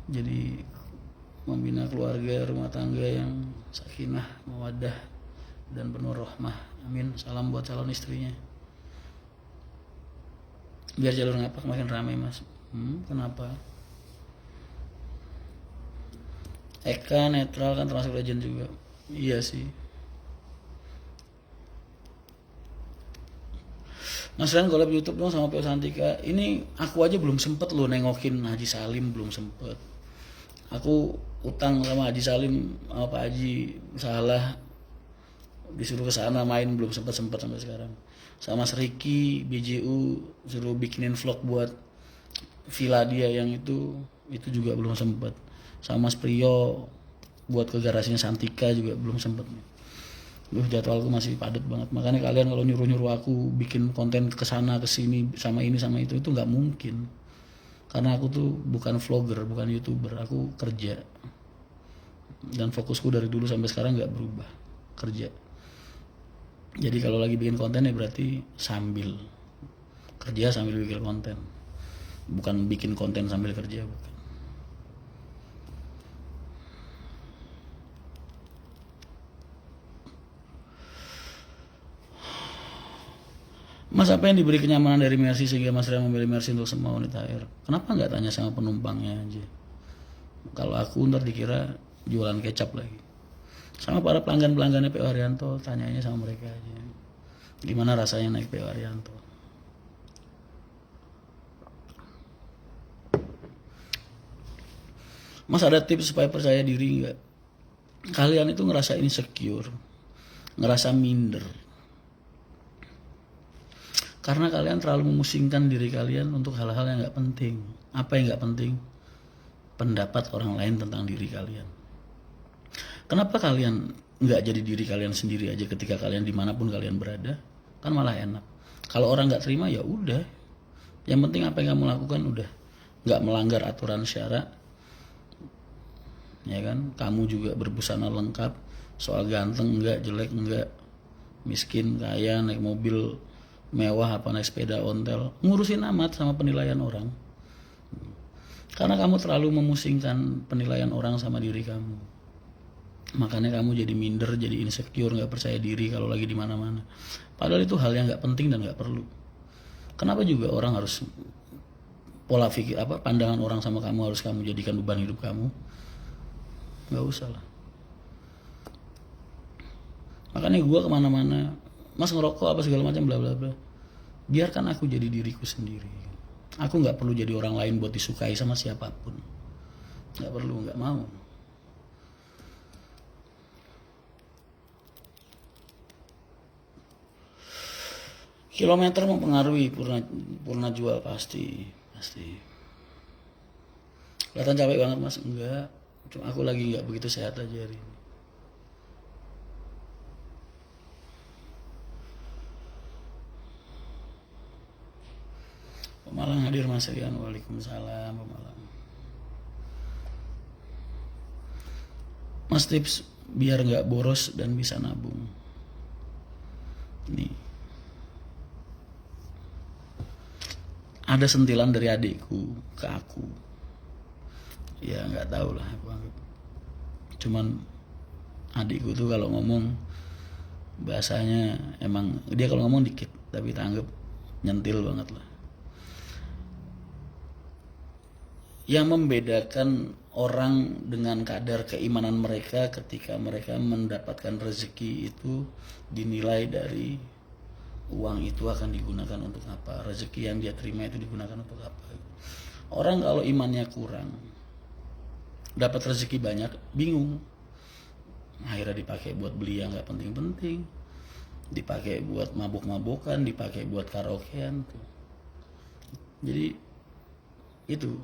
Jadi membina keluarga rumah tangga yang sakinah, mawaddah, dan penuh rahmah. Amin. Salam buat calon istrinya. Biar jalur ngapak makin ramai Mas. Kenapa? Eka netral kan termasuk legend juga. Iya sih. Mas Ran collab YouTube dong sama PO Santika. Ini aku aja belum sempet loh nengokin Haji Salim, belum sempet. Aku utang sama Haji Salim sama Pak Haji Salah, disuruh ke sana main belum sempet sampai sekarang. Sama Mas Riki BJU suruh bikinin vlog buat villa dia yang itu juga belum sempet. Sama Mas Priyo buat ke garasinya Santika juga belum sempet. Jadwalku masih padat banget. Makanya kalian kalau nyuruh aku bikin konten kesana kesini sama ini sama itu nggak mungkin. Karena aku tuh bukan vlogger, bukan YouTuber, aku kerja. Dan fokusku dari dulu sampai sekarang nggak berubah, kerja. Jadi kalau lagi bikin konten ya berarti sambil kerja sambil bikin konten. Bukan bikin konten sambil kerja, bukan. Mas, apa yang diberi kenyamanan dari Mercy sehingga Mas Rian memilih Mercy untuk semua wanita air? Kenapa nggak tanya sama penumpangnya aja? Kalau aku ntar dikira jualan kecap lagi. Sama para pelanggan-pelanggannya PO Haryanto, tanyanya sama mereka aja. Gimana rasanya naik PO Haryanto? Mas, ada tips supaya percaya diri nggak? Kalian itu ngerasa insecure, ngerasa minder. Karena kalian terlalu memusingkan diri kalian untuk hal-hal yang gak penting. Apa yang gak penting? Pendapat orang lain tentang diri kalian. Kenapa kalian gak jadi diri kalian sendiri aja ketika kalian dimanapun kalian berada? Kan malah enak. Kalau orang gak terima ya udah. Yang penting apa yang kamu lakukan udah gak melanggar aturan syarak. Ya kan? Kamu juga berbusana lengkap. Soal ganteng enggak, jelek enggak, miskin, kaya, naik mobil mewah apa naik sepeda ontel, ngurusin amat sama penilaian orang. Karena kamu terlalu memusingkan penilaian orang sama diri kamu. Makanya kamu jadi minder, jadi insecure, nggak percaya diri kalau lagi di mana-mana. Padahal itu hal yang nggak penting dan nggak perlu. Kenapa juga orang harus pola pikir pandangan orang sama kamu harus kamu jadikan beban hidup kamu? Nggak usah lah. Makanya gue kemana-mana, mas ngerokok apa segala macam bla bla bla. Biarkan aku jadi diriku sendiri. Aku nggak perlu jadi orang lain buat disukai sama siapapun. Nggak perlu, nggak mau. Kilometer mempengaruhi purna jual pasti. Kelihatan capek banget mas, enggak. Cuma aku lagi nggak begitu sehat aja hari ini. Pemalang hadir mas Rian, waalaikumsalam Pemalang. Mas tips biar nggak boros dan bisa nabung. Nih. Ada sentilan dari adikku ke aku. Ya nggak tahu lah aku anggap. Cuman adikku tuh kalau ngomong bahasanya emang dia kalau ngomong dikit tapi tanggap nyentil banget lah. Yang membedakan orang dengan kadar keimanan mereka ketika mereka mendapatkan rezeki itu dinilai dari uang itu akan digunakan untuk apa, rezeki yang dia terima itu digunakan untuk apa. Orang kalau imannya kurang, dapat rezeki banyak, bingung, akhirnya dipakai buat beli yang nggak penting-penting, dipakai buat mabuk-mabukan, dipakai buat karaokean. Jadi itu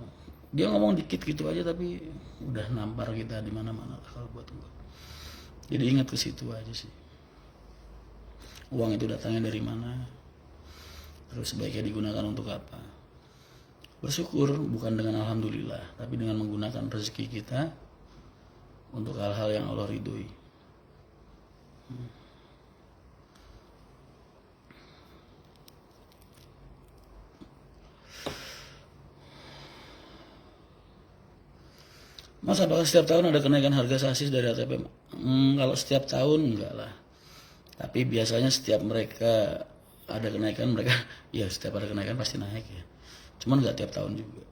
dia ngomong dikit gitu aja tapi udah nampar kita di mana-mana kalau buat gue. Jadi ingat ke situ aja sih. Uang itu datangnya dari mana? Terus sebaiknya digunakan untuk apa? Bersyukur bukan dengan alhamdulillah, tapi dengan menggunakan rezeki kita untuk hal-hal yang Allah ridhoi. Mas, apakah setiap tahun ada kenaikan harga sasis dari ATP? Kalau setiap tahun enggak lah. Tapi biasanya setiap mereka ada kenaikan, mereka ya setiap ada kenaikan pasti naik ya. Cuman nggak tiap tahun juga.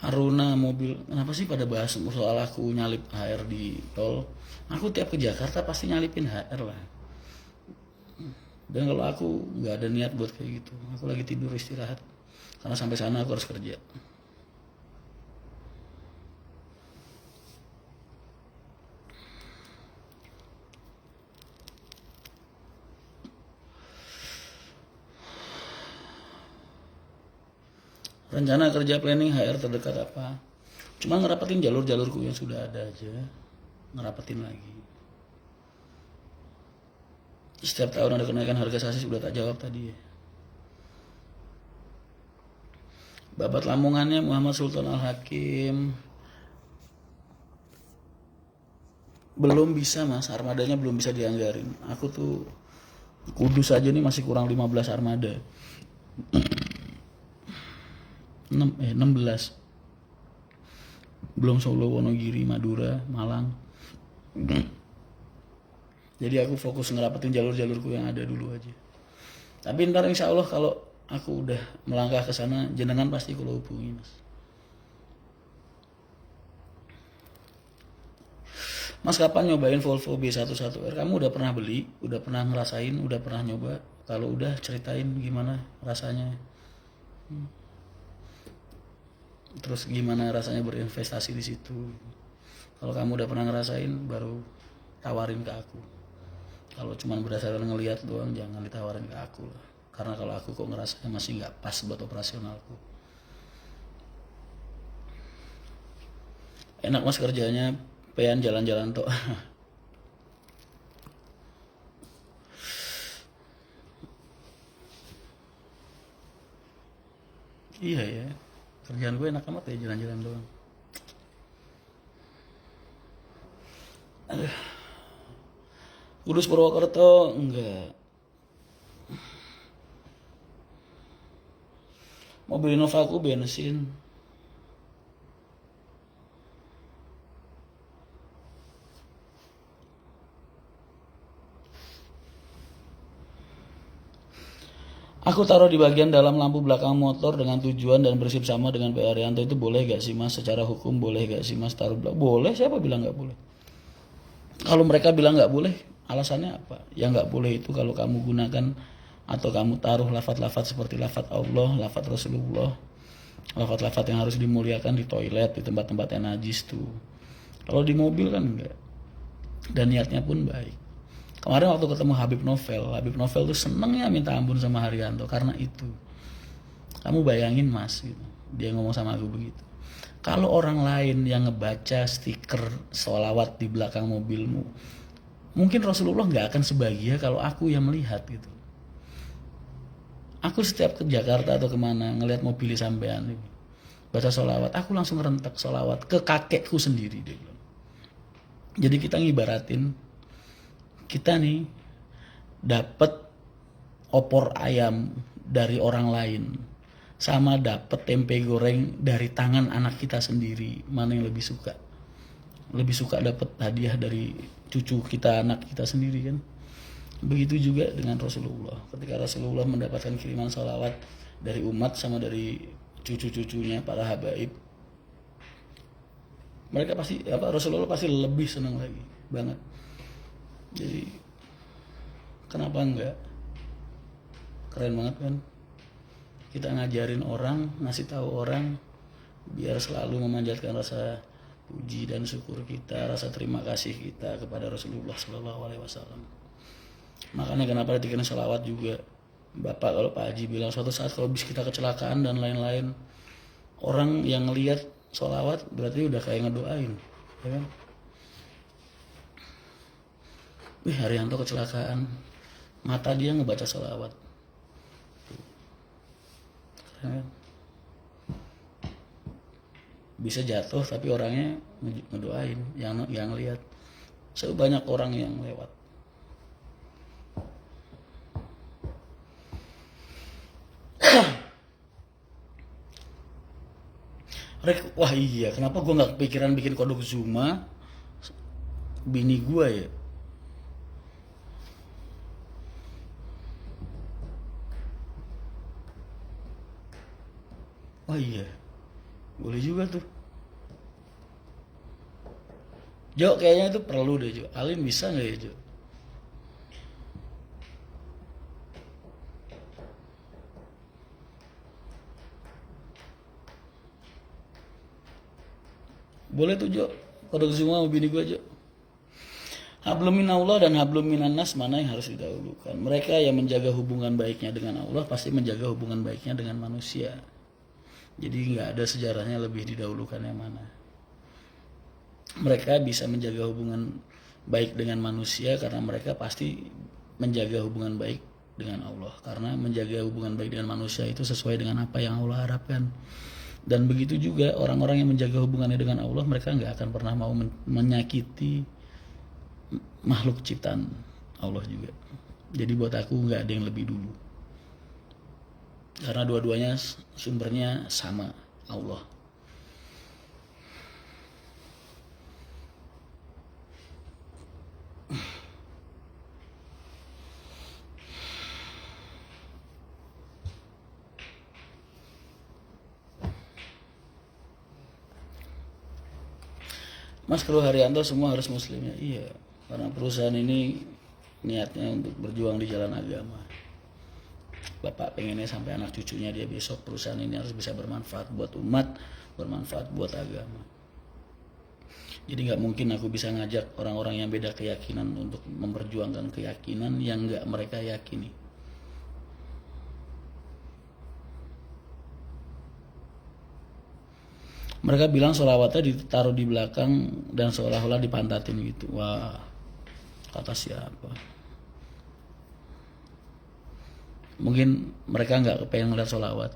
Aruna mobil, kenapa sih pada bahas soal aku nyalip HR di tol? Aku tiap ke Jakarta pasti nyalipin HR lah. Dan kalau aku nggak ada niat buat kayak gitu, aku lagi tidur istirahat. Karena sampai sana aku harus kerja. Rencana kerja planning HR terdekat apa? Cuma ngerapetin jalur-jalurku yang sudah ada aja. Ngerapetin lagi. Setiap tahun ada kenaikan harga sasis, udah tak jawab tadi ya. Babat Lamongannya Muhammad Sultan Al-Hakim. Belum bisa mas, armadanya belum bisa dianggarin. Aku tuh Kudus aja nih masih kurang 15 armada. 16. Belum Solo, Wonogiri, Madura, Malang. Jadi aku fokus ngerapetin jalur-jalurku yang ada dulu aja. Tapi ntar insya Allah kalau aku udah melangkah ke sana, jenengan pasti kalau hubungi mas. Mas kapan nyobain Volvo B11R? Kamu udah pernah beli? Udah pernah ngerasain? Udah pernah nyoba? Kalau udah ceritain gimana rasanya. Terus gimana rasanya berinvestasi di situ. Kalau kamu udah pernah ngerasain baru tawarin ke aku. Kalau cuma berdasarkan ngelihat doang jangan ditawarin ke aku lah. Karena kalau aku kok ngerasanya masih nggak pas buat operasionalku. Enak mas kerjanya, pean jalan-jalan toh. Iya ya, kerjaan gue enak amat ya jalan-jalan doang. Aduh. Kudus Purwokerto enggak. Mobil Innova aku bensin. Aku taruh di bagian dalam lampu belakang motor dengan tujuan dan prinsip sama dengan Pak Arianto. Itu boleh gak sih mas? Secara hukum boleh gak sih mas taruh belakang? Boleh, siapa bilang gak boleh? Kalau mereka bilang gak boleh, alasannya apa? Yang gak boleh itu kalau kamu gunakan atau kamu taruh lafaz-lafaz seperti lafaz Allah, lafaz Rasulullah, lafaz-lafaz yang harus dimuliakan di toilet, di tempat-tempat yang najis tuh. Kalau di mobil kan enggak. Dan niatnya pun baik. Kemarin waktu ketemu Habib Novel tuh senengnya minta ampun sama Haryanto karena itu. Kamu bayangin mas, gitu. Dia ngomong sama aku begitu. Kalau orang lain yang ngebaca stiker sholawat di belakang mobilmu, mungkin Rasulullah nggak akan sebahagia kalau aku yang melihat gitu. Aku setiap ke Jakarta atau kemana ngelihat mobil sampean baca sholawat, aku langsung rentak sholawat ke kakekku sendiri dia bilang. Jadi kita ngibaratin kita nih dapat opor ayam dari orang lain sama dapat tempe goreng dari tangan anak kita sendiri, mana yang lebih suka? Lebih suka dapat hadiah dari cucu kita, anak kita sendiri kan? Begitu juga dengan Rasulullah. Ketika Rasulullah mendapatkan kiriman sholawat dari umat sama dari cucu-cucunya para habaib, mereka pasti Rasulullah pasti lebih senang lagi banget. Jadi kenapa enggak? Keren banget kan? Kita ngajarin orang, ngasih tahu orang biar selalu memanjatkan rasa puji dan syukur kita, rasa terima kasih kita kepada Rasulullah SAW. Makanya kenapa dikira sholawat juga. Bapak kalau Pak Haji bilang suatu saat kalau bis kita kecelakaan dan lain-lain, orang yang ngelihat sholawat berarti udah kayak ngedoain, ya kan? Haryanto kecelakaan, mata dia ngebaca sholawat. Bisa jatuh tapi orangnya ngedoain, yang lihat. Sebanyak orang yang lewat. Wah iya, kenapa gue nggak kepikiran bikin kodok Zuma bini gue ya? Oh iya, boleh juga tuh. Jo, kayaknya itu perlu deh Jo. Alin bisa nggak ya Jo? Boleh tuh Jo, kodok Zuma sama bini gue Jo. Hablum minallah dan hablum minannas mana yang harus didahulukan? Mereka yang menjaga hubungan baiknya dengan Allah pasti menjaga hubungan baiknya dengan manusia. Jadi nggak ada sejarahnya lebih didahulukan yang mana. Mereka bisa menjaga hubungan baik dengan manusia karena mereka pasti menjaga hubungan baik dengan Allah. Karena menjaga hubungan baik dengan manusia itu sesuai dengan apa yang Allah harapkan. Dan begitu juga orang-orang yang menjaga hubungannya dengan Allah, mereka nggak akan pernah mau menyakiti makhluk ciptaan Allah juga. Jadi buat aku nggak ada yang lebih dulu. Karena dua-duanya sumbernya sama, Allah. Mas Kru Haryanto semua harus muslim ya? Iya, karena perusahaan ini niatnya untuk berjuang di jalan agama. Bapak pengennya sampai anak cucunya dia besok perusahaan ini harus bisa bermanfaat buat umat, bermanfaat buat agama. Jadi nggak mungkin aku bisa ngajak orang-orang yang beda keyakinan untuk memperjuangkan keyakinan yang nggak mereka yakini. Mereka bilang sholawatnya ditaruh di belakang dan seolah-olah dipantatin gitu. Wah, kata siapa? Mungkin mereka nggak kepengen ngeliat sholawat.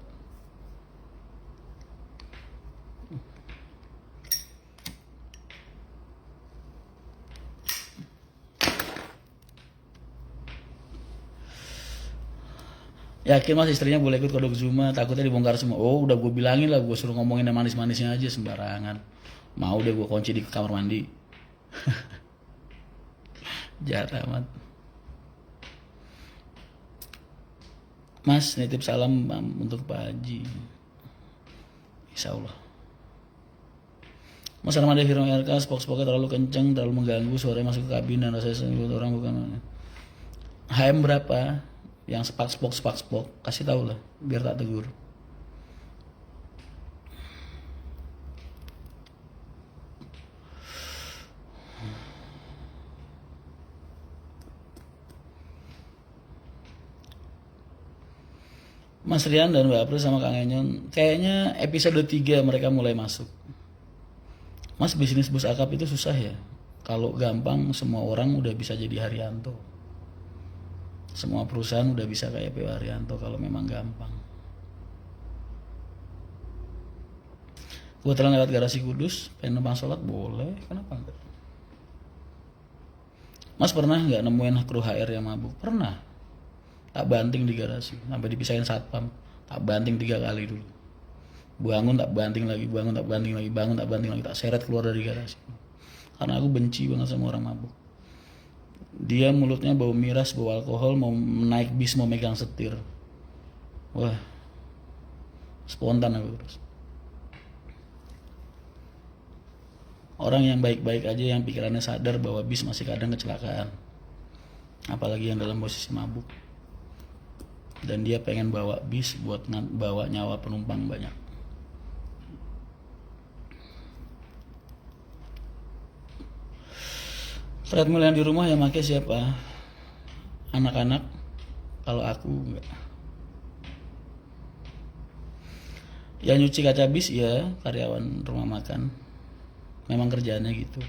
Yakin mas istrinya boleh ikut kodok Zuma, takutnya dibongkar semua. Oh udah gue bilangin lah, gue suruh ngomongin yang manis-manisnya aja sembarangan. Mau deh gue kunci di kamar mandi. Jahat amat. Mas nitip salam untuk Pak Haji. Insya Allah. Mas Armada Hero RK, spok-spoknya terlalu kenceng, terlalu mengganggu, suaranya masuk ke kabin dan rasanya sendiri orang bukan. HM berapa? Yang spak-spok, kasih tahu lah, biar tak tegur. Mas Rian dan Mbak April sama Kang Enyon, kayaknya episode 3 mereka mulai masuk. Mas, bisnis bus akap itu susah ya? Kalau gampang semua orang udah bisa jadi Haryanto. Semua perusahaan udah bisa kayak P.O. Haryanto kalau memang gampang. Gue telah lewat garasi Kudus, pengen numpang sholat boleh, kenapa enggak? Mas pernah nggak nemuin kru HR yang mabuk? Pernah. Tak banting di garasi, sampai dipisahin satpam. Tak banting 3 kali dulu. Bangun tak banting lagi, bangun tak banting lagi, bangun tak banting lagi, tak seret keluar dari garasi. Karena aku benci banget sama orang mabuk. Dia mulutnya bau miras, bau alkohol, mau naik bis, mau megang setir. Wah, spontan aku terus. Orang yang baik-baik aja yang pikirannya sadar bahwa bis masih kadang kecelakaan. Apalagi yang dalam posisi mabuk. Dan dia pengen bawa bis buat bawa nyawa penumpang banyak. Treadmill yang di rumah yang pakai siapa? Anak-anak. Kalau aku enggak. Ya nyuci kaca bis ya, karyawan rumah makan. Memang kerjaannya gitu.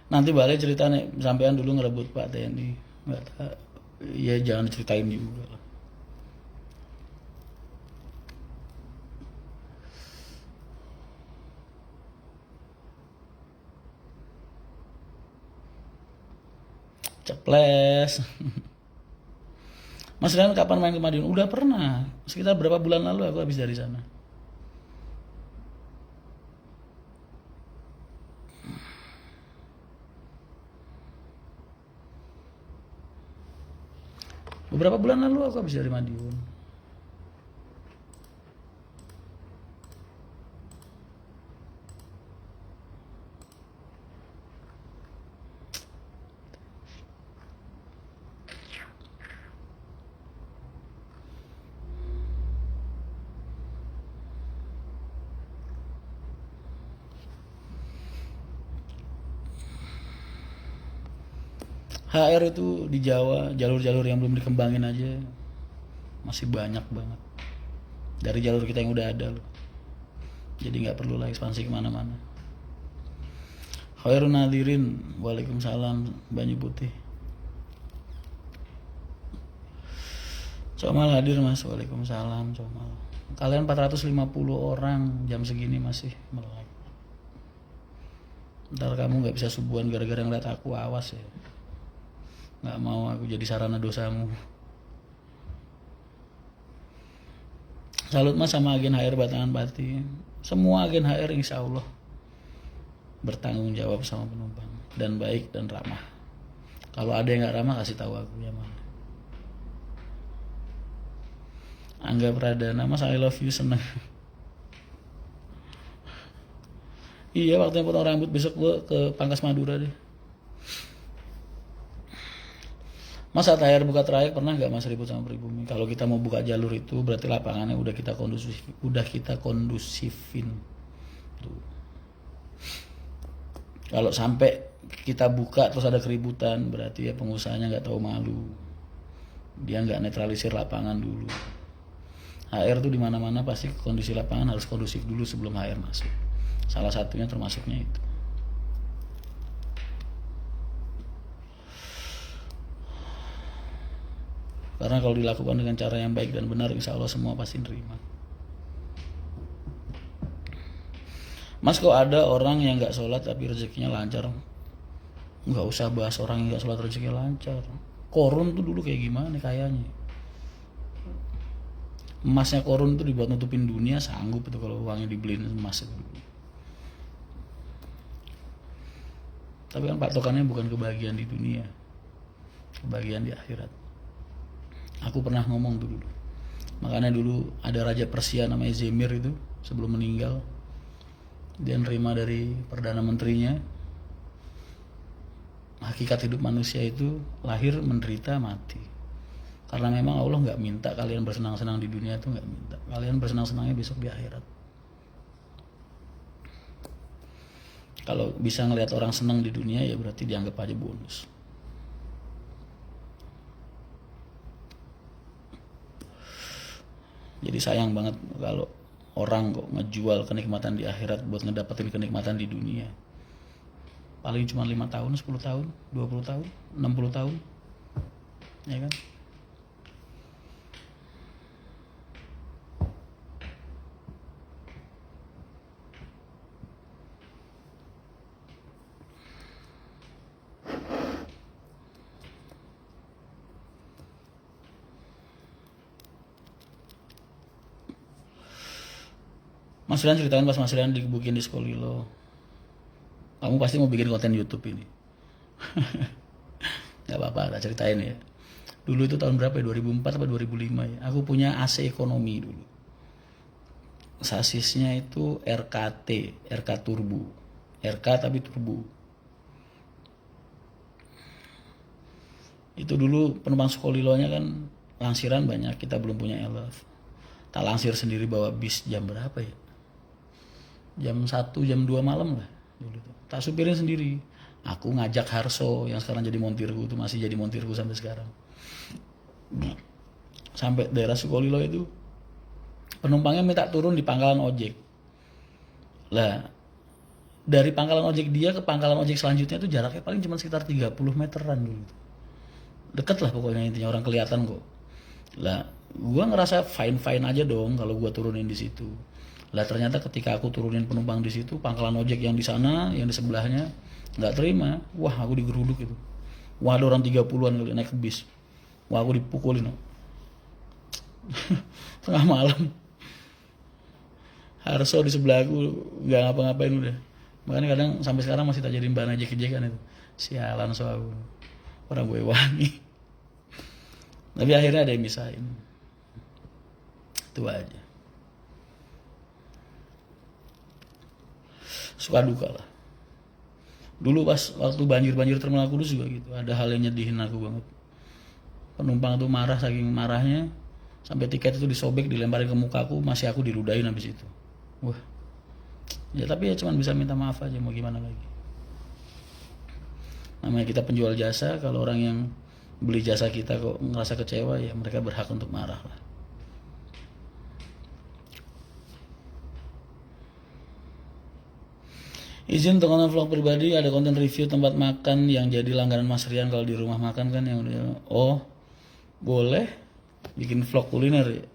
Nanti balik cerita nih, sampean dulu ngerebut Pak TNI. Enggak tahu. Ya jangan ceritain juga lah. Ceples. Mas Rian kapan main ke Madiun? Udah pernah. Sekitar berapa bulan lalu aku habis dari sana. Beberapa bulan lalu aku habis dari Madiun. HR itu di Jawa, jalur-jalur yang belum dikembangin aja masih banyak banget. Dari jalur kita yang udah ada loh. Jadi nggak perlu lah ekspansi kemana-mana. Khairun nadirin, waalaikumsalam Banyu Putih. Comal hadir mas, waalaikumsalam Comal. Kalian 450 orang jam segini masih melek. Ntar kamu nggak bisa subuhan gara-gara ngeliat aku, awas ya. Nggak mau aku jadi sarana dosamu. Salut mas sama agen HR Batangan Pati. Semua agen HR insya Allah bertanggung jawab sama penumpang dan baik dan ramah. Kalau ada yang nggak ramah kasih tahu aku ya mana. Angga Pradana, mas I love you, seneng. Iya waktunya potong rambut, besok gue ke Pangkas Madura deh. Mas saat HR buka trayek pernah nggak mas ribut sama pribumi? Kalau kita mau buka jalur itu berarti lapangannya udah kita kondusifin. Tuh. Kalau sampai kita buka terus ada keributan berarti ya pengusahanya nggak tahu malu. Dia nggak netralisir lapangan dulu. HR tuh di mana-mana pasti kondisi lapangan harus kondusif dulu sebelum HR masuk. Salah satunya termasuknya itu. Karena kalau dilakukan dengan cara yang baik dan benar, insya Allah semua pasti nerima. Mas, kok ada orang yang nggak sholat tapi rezekinya lancar? Nggak usah bahas orang yang nggak sholat rezekinya lancar. Korun tuh dulu kayak gimana kayaknya? Emasnya Korun tuh dibuat nutupin dunia, sanggup itu kalau uangnya dibeliin emas itu. Tapi kan patokannya bukan kebahagiaan di dunia, kebahagiaan di akhirat. Aku pernah ngomong tuh dulu. Makanya dulu ada Raja Persia namanya Zemir itu, sebelum meninggal dia nerima dari Perdana Menterinya, hakikat hidup manusia itu lahir, menderita, mati. Karena memang Allah nggak minta kalian bersenang-senang di dunia, itu nggak minta. Kalian bersenang-senangnya besok di akhirat. Kalau bisa ngelihat orang senang di dunia, ya berarti dianggap aja bonus. Jadi sayang banget kalau orang kok ngejual kenikmatan di akhirat buat ngedapetin kenikmatan di dunia. Paling cuma 5 tahun, 10 tahun, 20 tahun, 60 tahun. Ya kan? Mas Rian ceritain pas Mas Rian digebukin di Skolilo. Kamu pasti mau bikin konten YouTube ini. Gak apa-apa, tak ceritain ya. Dulu itu tahun berapa ya? 2004 atau 2005 ya. Aku punya AC ekonomi dulu. Sasisnya itu RKT, RK Turbo. RK tapi turbo. Itu dulu penumpang Skolilonya kan langsiran banyak, kita belum punya elf. Tak langsir sendiri bawa bis jam berapa ya? Jam 1, jam 2 malam lah dulu tuh. Tak supirin sendiri. Aku ngajak Harso yang sekarang jadi montirku, itu masih jadi montirku sampai sekarang. Sampai daerah Sukolilo itu penumpangnya minta turun di pangkalan ojek. Lah, dari pangkalan ojek dia ke pangkalan ojek selanjutnya itu jaraknya paling cuma sekitar 30 meteran dulu. Deket lah pokoknya, intinya orang kelihatan kok. Lah, gua ngerasa fine-fine aja dong kalau gua turunin di situ. Lah ternyata ketika aku turunin penumpang di situ, pangkalan ojek yang di sana, yang di sebelahnya nggak terima. Wah, aku digeruduk itu. Wah, ada orang 30-an kali naik ke bis. Wah, aku dipukulin. Tengah malam. Harso di sebelah aku nggak ngapa-ngapain udah. Makanya kadang sampai sekarang masih tak jadi bahan ejek-ejekan itu. Sialan so aku. Orang gue wangi. Tapi akhirnya ada yang misahin. Itu aja. Suka duka lah. Dulu pas waktu banjir Terminal Kudus juga gitu, ada hal yang nyedihin aku banget. Penumpang tuh marah, saking marahnya sampai tiket itu disobek, dilemparin ke mukaku, masih aku diludahin habis itu. Wah. Ya tapi ya cuman bisa minta maaf aja, mau gimana lagi. Namanya kita penjual jasa, kalau orang yang beli jasa kita kok ngerasa kecewa, ya mereka berhak untuk marah lah. Izin untuk konten vlog pribadi, ada konten review tempat makan yang jadi langganan Mas Rian kalau di rumah makan kan yang udah. Oh, boleh bikin vlog kuliner ya.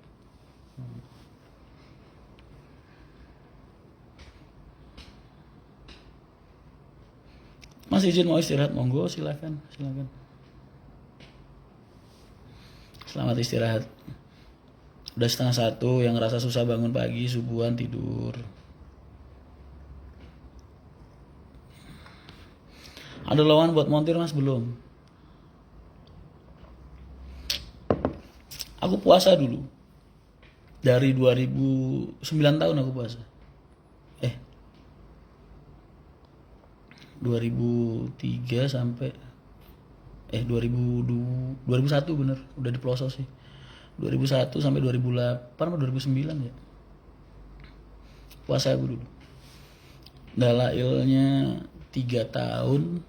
Mas izin mau istirahat, monggo silakan. Selamat istirahat. Udah 1:30, yang ngerasa susah bangun pagi, subuhan tidur. Ada lowongan buat montir Mas? Belum. Aku puasa dulu. Dari 2009 tahun aku puasa. 2003 sampai 2001 bener, udah dipelosok sih. 2001 sampai 2008 atau 2009 ya. Puasa aku dulu. Dalailnya 3 tahun,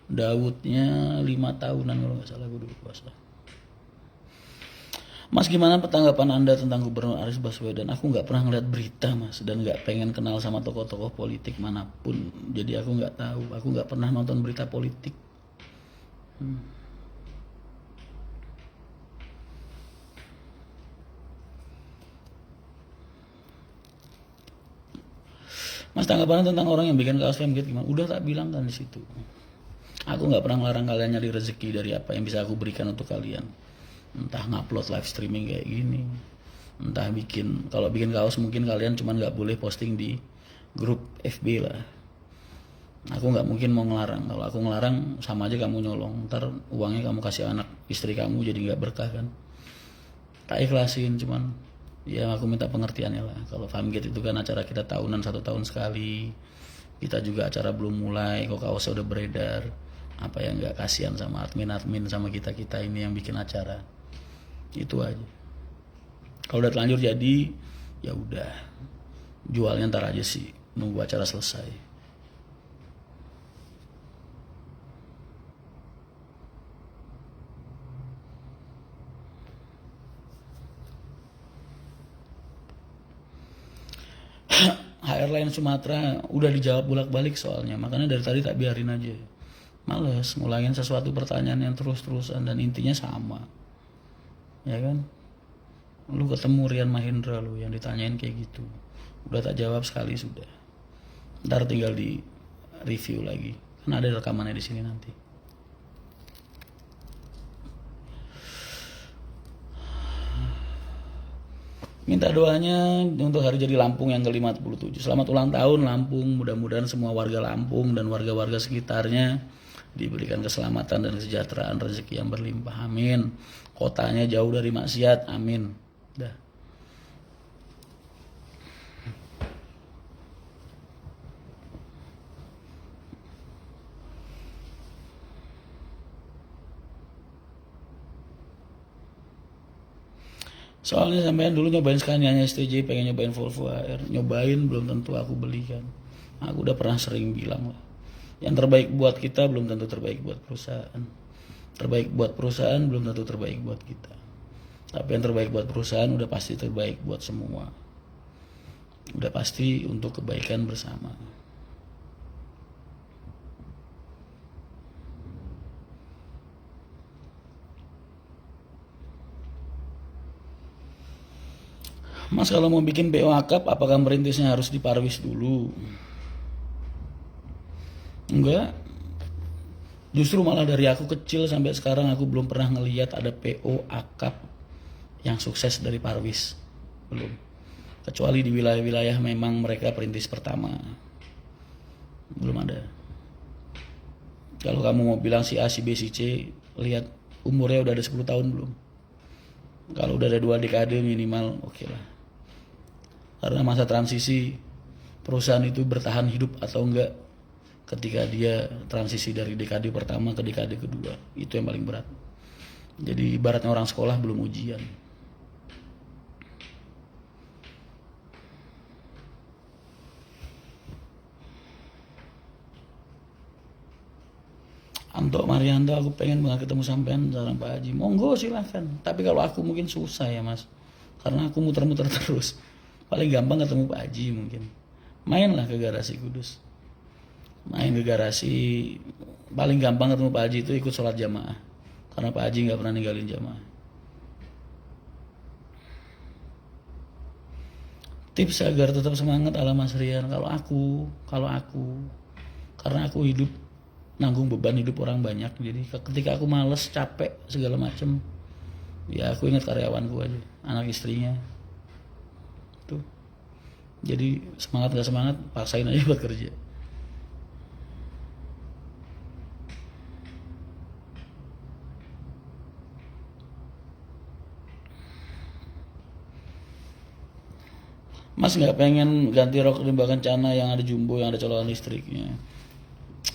Dawudnya 5 tahunan kalau nggak salah gue dulu puasa. Mas, gimana tanggapan Anda tentang Gubernur Anies Baswedan? Aku nggak pernah ngeliat berita Mas, dan nggak pengen kenal sama tokoh-tokoh politik manapun. Jadi aku nggak tahu, aku nggak pernah nonton berita politik. Mas, tanggapan tentang orang yang bikin kaos Femgate gimana? Udah tak bilang kan di situ. Aku nggak pernah ngelarang kalian nyari rezeki dari apa yang bisa aku berikan untuk kalian. Entah ngupload live streaming kayak gini, entah kalau bikin kaos mungkin kalian cuman nggak boleh posting di grup FB lah. Aku nggak mungkin mau ngelarang. Kalau aku ngelarang sama aja kamu nyolong. Ntar uangnya kamu kasih anak istri kamu jadi nggak berkah kan. Tak ikhlasin, cuman ya aku minta pengertiannya lah. Kalau Femgate itu kan acara kita tahunan, 1 tahun sekali. Kita juga acara belum mulai kok kaosnya udah beredar. Apa yang nggak kasihan sama admin sama kita ini yang bikin acara. Itu aja. Kalau udah terlanjur jadi ya udah, jualnya ntar aja sih, nunggu acara selesai. HR Line Sumatera udah dijawab bolak-balik soalnya, makanya dari tadi tak biarin aja. Males ngulangin sesuatu pertanyaan yang terus-terusan dan intinya sama, ya kan? Lu ketemu Rian Mahendra lu yang ditanyain kayak gitu, udah tak jawab sekali sudah. Ntar tinggal di review lagi, kan ada rekamannya di sini nanti. Minta doanya untuk hari jadi Lampung yang ke-57. Selamat ulang tahun Lampung. Mudah-mudahan semua warga Lampung dan warga-warga sekitarnya diberikan keselamatan dan kesejahteraan, rezeki yang berlimpah. Amin. Kotanya jauh dari maksiat. Amin. Dah. Soalnya sampean dulu nyobain Scania-nya STJ, pengen nyobain Volvo HR. Nyobain belum tentu aku belikan. Aku udah pernah sering bilang lah. Yang terbaik buat kita belum tentu terbaik buat perusahaan. Terbaik buat perusahaan belum tentu terbaik buat kita. Tapi yang terbaik buat perusahaan udah pasti terbaik buat semua. Udah pasti untuk kebaikan bersama. Mas, kalau mau bikin PO akap, apakah merintisnya harus di Parwis dulu? Enggak. Justru malah dari aku kecil sampai sekarang aku belum pernah ngelihat ada PO akap yang sukses dari Parwis. Belum. Kecuali di wilayah-wilayah memang mereka perintis pertama. Belum ada. Kalau kamu mau bilang si A, si B, si C, lihat umurnya udah ada 10 tahun belum? Kalau udah ada 2 dekade minimal, oke lah. Karena masa transisi perusahaan itu bertahan hidup atau enggak ketika dia transisi dari dekade pertama ke dekade kedua, itu yang paling berat. Jadi ibaratnya orang sekolah belum ujian. Anto Marianto, aku pengen banget ketemu sampean sarang Pak Haji. Monggo silahkan. Tapi kalau aku mungkin susah ya Mas, karena aku muter-muter terus. Paling gampang ketemu Pak Haji mungkin. Mainlah ke garasi Kudus. Main ke garasi, paling gampang ketemu Pak Haji itu ikut sholat jamaah. Karena Pak Haji nggak pernah ninggalin jamaah. Tips agar tetap semangat ala Mas Rian. Kalau aku, karena aku hidup nanggung beban hidup orang banyak. Jadi ketika aku males, capek segala macem, ya aku ingat karyawanku aja, anak istrinya. Tuh. Jadi semangat gak semangat, paksain aja buat kerja. Mas nggak pengen ganti rok limba kencana yang ada jumbo, yang ada colokan listriknya?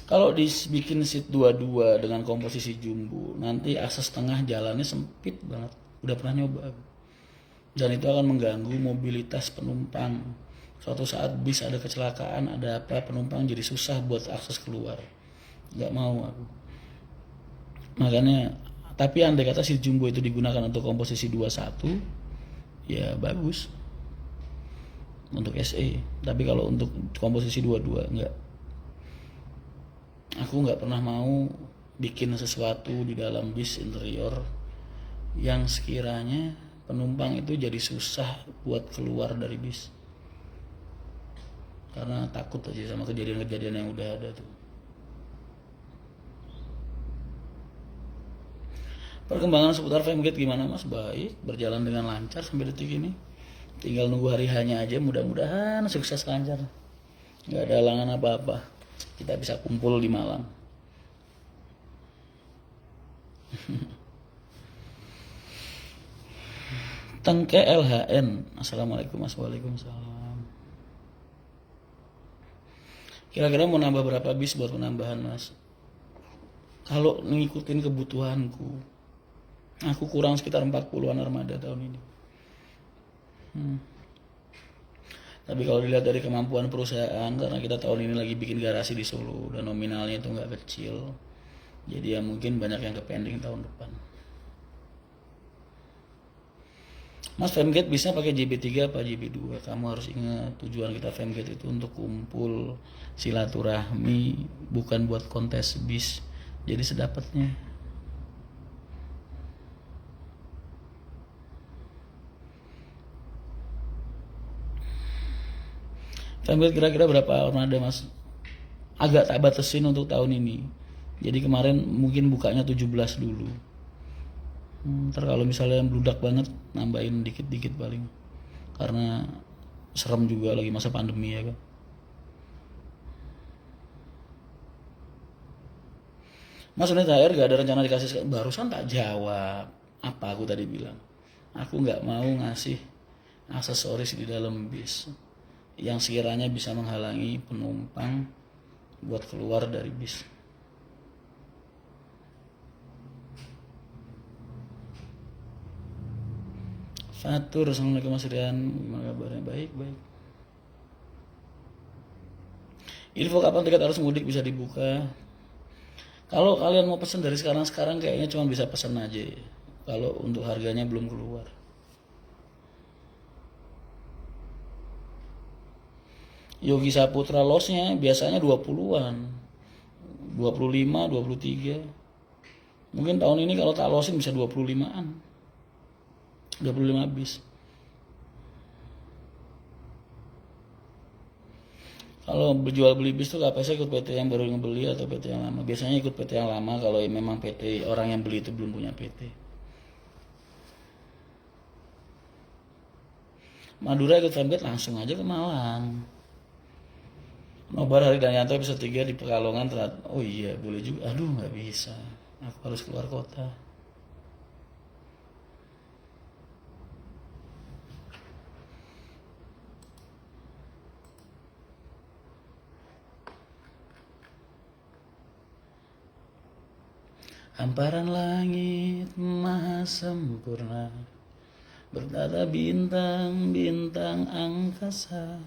Kalau dibikin seat 22 dengan komposisi jumbo, nanti akses tengah jalannya sempit banget. Udah pernah nyoba. Dan itu akan mengganggu mobilitas penumpang. Suatu saat bis ada kecelakaan, ada apa, penumpang jadi susah buat akses keluar. Gak mau aku. Makanya, tapi andai kata seat jumbo itu digunakan untuk komposisi 21, ya bagus. Untuk SE. Tapi kalau untuk komposisi 22, enggak. Aku nggak pernah mau bikin sesuatu di dalam bis interior yang sekiranya penumpang itu jadi susah buat keluar dari bis. karena takut aja sama kejadian-kejadian yang udah ada tuh. Perkembangan seputar Femgate gimana mas? Baik, berjalan dengan lancar sampai detik ini. Tinggal nunggu hari hanya aja, mudah-mudahan sukses lancar. Gak ada halangan apa-apa. Kita bisa kumpul di Malang. Tengke LHN. Assalamualaikum mas. Waalaikumsalam. Kira-kira mau nambah berapa bis buat penambahan mas? Kalau ngikutin kebutuhanku, aku kurang sekitar 40-an armada tahun ini. Tapi kalau dilihat dari kemampuan perusahaan, karena kita tahun ini lagi bikin garasi di Solo dan nominalnya itu nggak kecil, jadi ya mungkin banyak yang kepending tahun depan. Mas, Femgate bisa pakai JB3 apa JB2? Kamu harus ingat, tujuan kita Femgate itu untuk kumpul silaturahmi, bukan buat kontes bis. Jadi sedapatnya. Femgate kira-kira berapa armada mas? Agak tak batasin untuk tahun ini. Jadi kemarin mungkin bukanya 17 dulu. Ntar kalau misalnya bludak banget, nambahin dikit-dikit paling. Karena serem juga lagi masa pandemi ya kan. Mas unit HR gak ada rencana dikasih? Barusan tak jawab. Apa aku tadi bilang? Aku gak mau ngasih aksesoris di dalam bis yang sekiranya bisa menghalangi penumpang buat keluar dari bis. Fatur, assalamualaikum Mas Rian, gimana kabarnya? Baik. Info kapan tiket arus mudik bisa dibuka? Kalau kalian mau pesan dari sekarang kayaknya cuma bisa pesan aja. Kalau untuk harganya belum keluar. Yogi Saputra lossnya biasanya 20-an, 25, 23. Mungkin tahun ini kalau tak lossin bisa 25-an, 25 bis. Kalau berjual beli bis tuh KPS ikut PT yang baru ngebeli atau PT yang lama? Biasanya ikut PT yang lama kalau memang PT orang yang beli itu belum punya PT. Madura ikut Femgate langsung aja ke Malang. Nobar Hari Danyanto episode 3 di Pekalongan telat. Oh iya boleh juga. Aduh nggak bisa. Aku harus keluar kota. Hamparan langit maha sempurna, bertata bintang-bintang angkasa.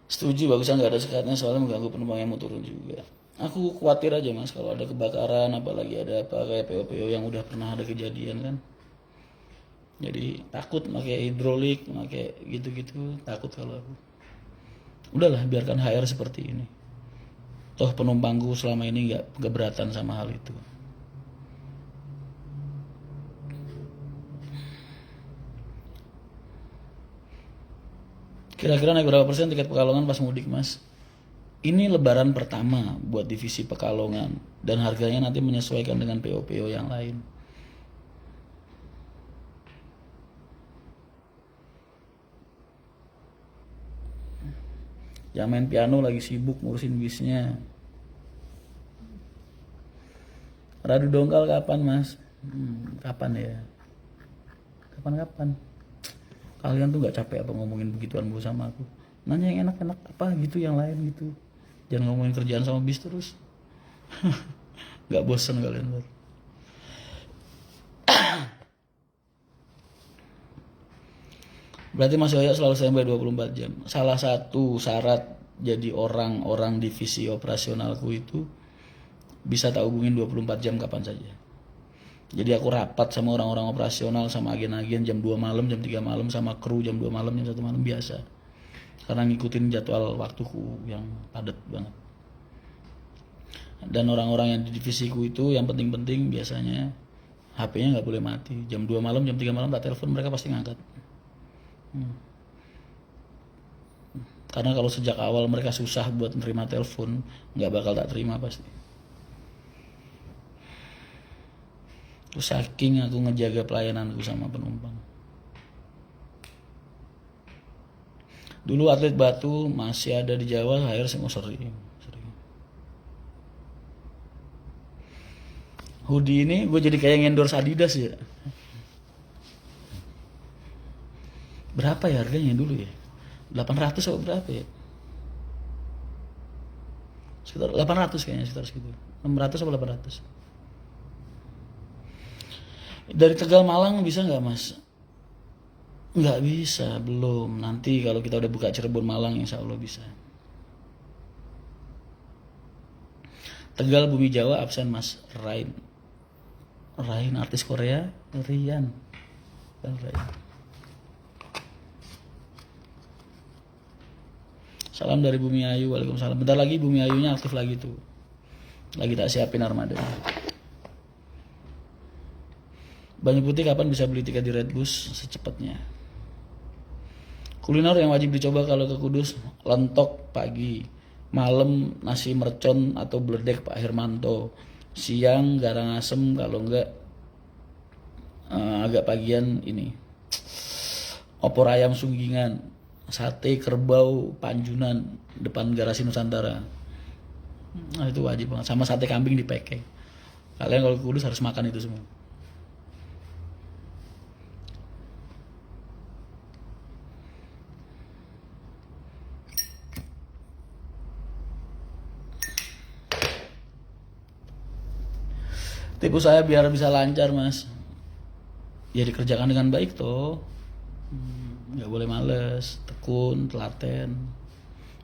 Setuju, bagusan nggak ada sekatnya soalnya mengganggu penumpang yang mau turun juga. Aku khawatir aja mas kalau ada kebakaran, apalagi ada apa kayak PO-PO yang udah pernah ada kejadian kan. Jadi takut pakai hidrolik, pakai gitu-gitu, takut kalau aku. Udahlah biarkan HR seperti ini. Toh penumpangku selama ini nggak keberatan sama hal itu. Kira-kira naik berapa persen tiket Pekalongan pas mudik mas? Ini lebaran pertama buat divisi Pekalongan dan harganya nanti menyesuaikan dengan PO-PO yang lain. Yang main piano lagi sibuk ngurusin bisnya. Radu dongkal kapan mas? Kapan ya? Kapan? Kalian tuh gak capek apa ngomongin begituan bu sama aku? Nanya yang enak-enak apa gitu yang lain gitu. Jangan ngomongin kerjaan sama bis terus. Gak bosen kalian buat. Berarti Mas Yoyo selalu standby 24 jam. Salah satu syarat jadi orang divisi operasionalku itu bisa tak hubungin 24 jam kapan saja. Jadi aku rapat sama orang-orang operasional, sama agen-agen jam 2 malam, jam 3 malam, sama kru jam 2 malam, jam 1 malam biasa. Karena ngikutin jadwal waktuku yang padat banget. Dan orang-orang yang di divisiku itu yang penting-penting biasanya HP-nya gak boleh mati. Jam 2 malam, jam 3 malam tak telepon mereka pasti ngangkat. Karena kalau sejak awal mereka susah buat nerima telepon, nggak bakal tak terima pasti. Terus saking aku ngejaga pelayananku sama penumpang. Dulu atlet batu masih ada di Jawa, akhirnya saya mau sering. Hoodie ini gue jadi kayak endorse Adidas ya. Berapa ya harganya dulu ya? 800 atau berapa ya? Sekitar 800 kayaknya, sekitar segitu. 600 atau 800. Dari Tegal Malang bisa nggak mas? Nggak bisa, belum. Nanti kalau kita udah buka Cirebon Malang insya Allah bisa. Tegal Bumi Jawa absen mas. Rain artis Korea, Rian. Salam dari Bumi Ayu, waalaikumsalam. Bentar lagi Bumi Ayunya aktif lagi tuh. Lagi tak siapin armada. Banyu Putih kapan bisa beli tiket di Redbus? Secepatnya. Kuliner yang wajib dicoba kalau ke Kudus, lentok pagi, malam nasi mercon atau bledek Pak Hermanto, siang garang asem, kalau enggak agak pagian ini opor ayam sunggingan, sate kerbau Panjunan depan garasi Nusantara. Nah itu wajib banget, sama sate kambing di Pekeng. Kalian kalau ke Kudus harus makan itu semua. Tipu saya biar bisa lancar mas, ya dikerjakan dengan baik toh, nggak boleh males, tekun, telaten.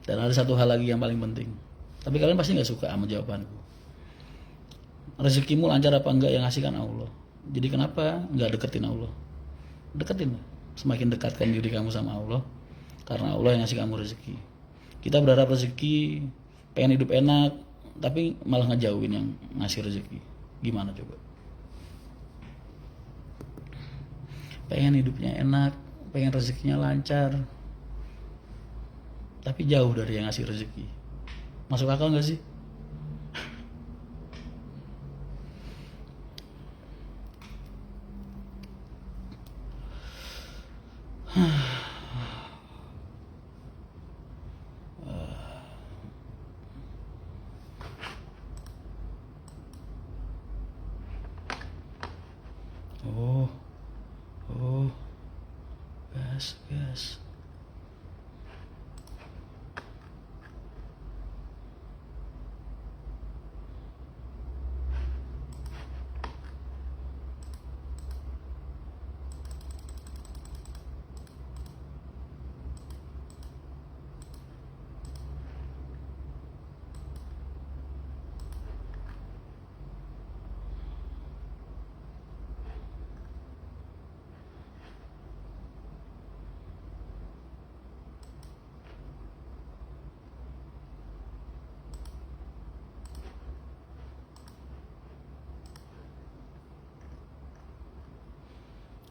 Dan ada satu hal lagi yang paling penting, tapi kalian pasti nggak suka sama jawabanku. Rezekimu lancar apa enggak yang ngasih kan Allah. Jadi kenapa nggak deketin Allah? Deketin, semakin dekatkan diri kamu sama Allah, karena Allah yang ngasih kamu rezeki. Kita berharap rezeki, pengen hidup enak, tapi malah ngejauhin yang ngasih rezeki. Gimana coba? Pengen hidupnya enak, pengen rezekinya lancar, tapi jauh dari yang ngasih rezeki. Masuk akal gak sih? Oh, gas.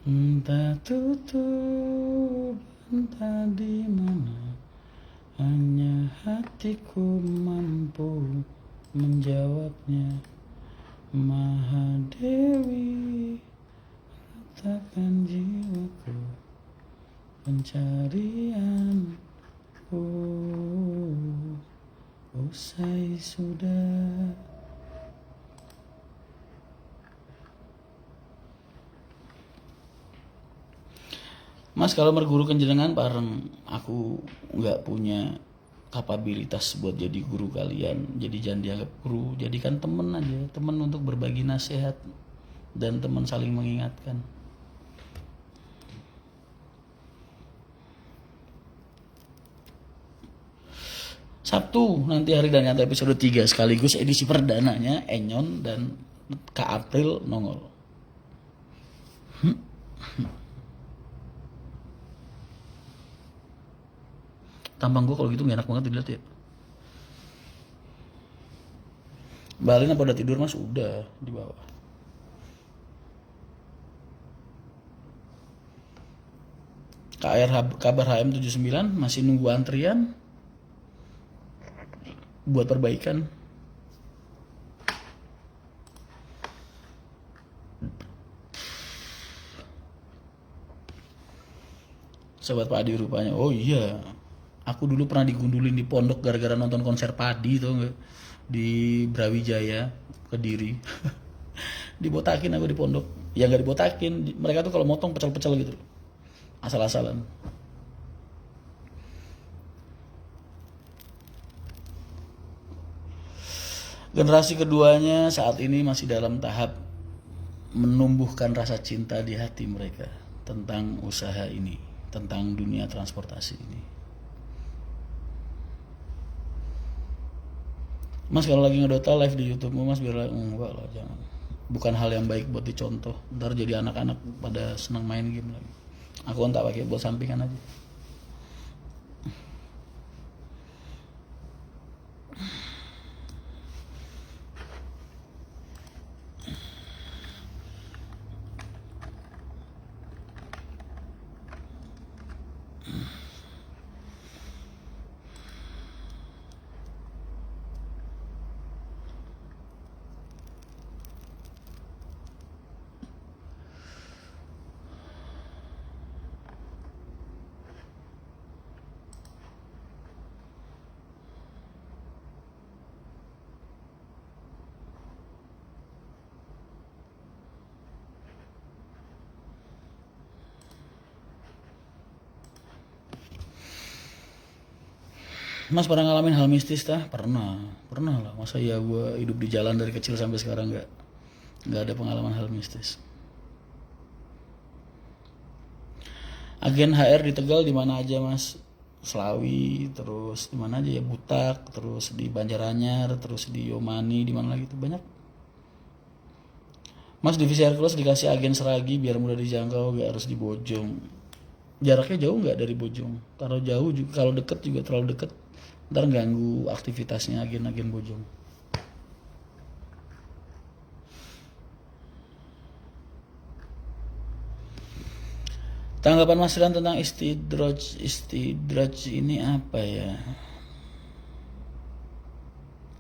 Entah tutup, entah di mana, hanya hatiku mampu menjawabnya. Mahadewi, ratakan jiwaku, pencarianku usai sudah. Mas kalau merguru kenjenengan bareng, aku nggak punya kapabilitas buat jadi guru kalian, jadi jangan dianggap guru, jadikan temen aja, temen untuk berbagi nasihat dan teman saling mengingatkan. Sabtu nanti hari dan nyata episode 3 sekaligus edisi perdananya Enyon dan Kak April nongol. Tampang gue kalau gitu gak enak banget dilihat ya. Mbak Alin apa udah tidur mas? Udah di bawah. KR kabar HM 79 masih nunggu antrian. buat perbaikan. Sobat Padi rupanya. Oh iya, aku dulu pernah digundulin di pondok gara-gara nonton konser Padi tuh nggak, di Brawijaya, Kediri. Dibotakin aku di pondok. Ya nggak dibotakin, mereka tuh kalau motong pecel-pecel gitu, asal-asalan. Generasi keduanya saat ini masih dalam tahap menumbuhkan rasa cinta di hati mereka tentang usaha ini, tentang dunia transportasi ini. Mas kalau lagi ngedota live di YouTube Mas biar enggak lah, jangan. Bukan hal yang baik buat dicontoh. Ntar jadi anak-anak pada senang main game lagi. Aku kan tak pakai buat sampingan aja. Mas pernah ngalamin hal mistis tah? Pernah lah. Masa ya gue hidup di jalan dari kecil sampai sekarang nggak ada pengalaman hal mistis. Agen HR di Tegal di mana aja Mas? Selawi, terus di mana aja ya, Butak, terus di Banjaranyar, terus di Yomani, di mana lagi tuh banyak. Mas divisi Hercules dikasih agen Seragi biar mudah dijangkau, gak harus di Bojong. Jaraknya jauh nggak dari Bojong? Kalau jauh juga, kalau deket juga terlalu deket, ntar ganggu aktivitasnya agen-agen Bojong. Tanggapan Mas Rian tentang istidraj ini apa ya?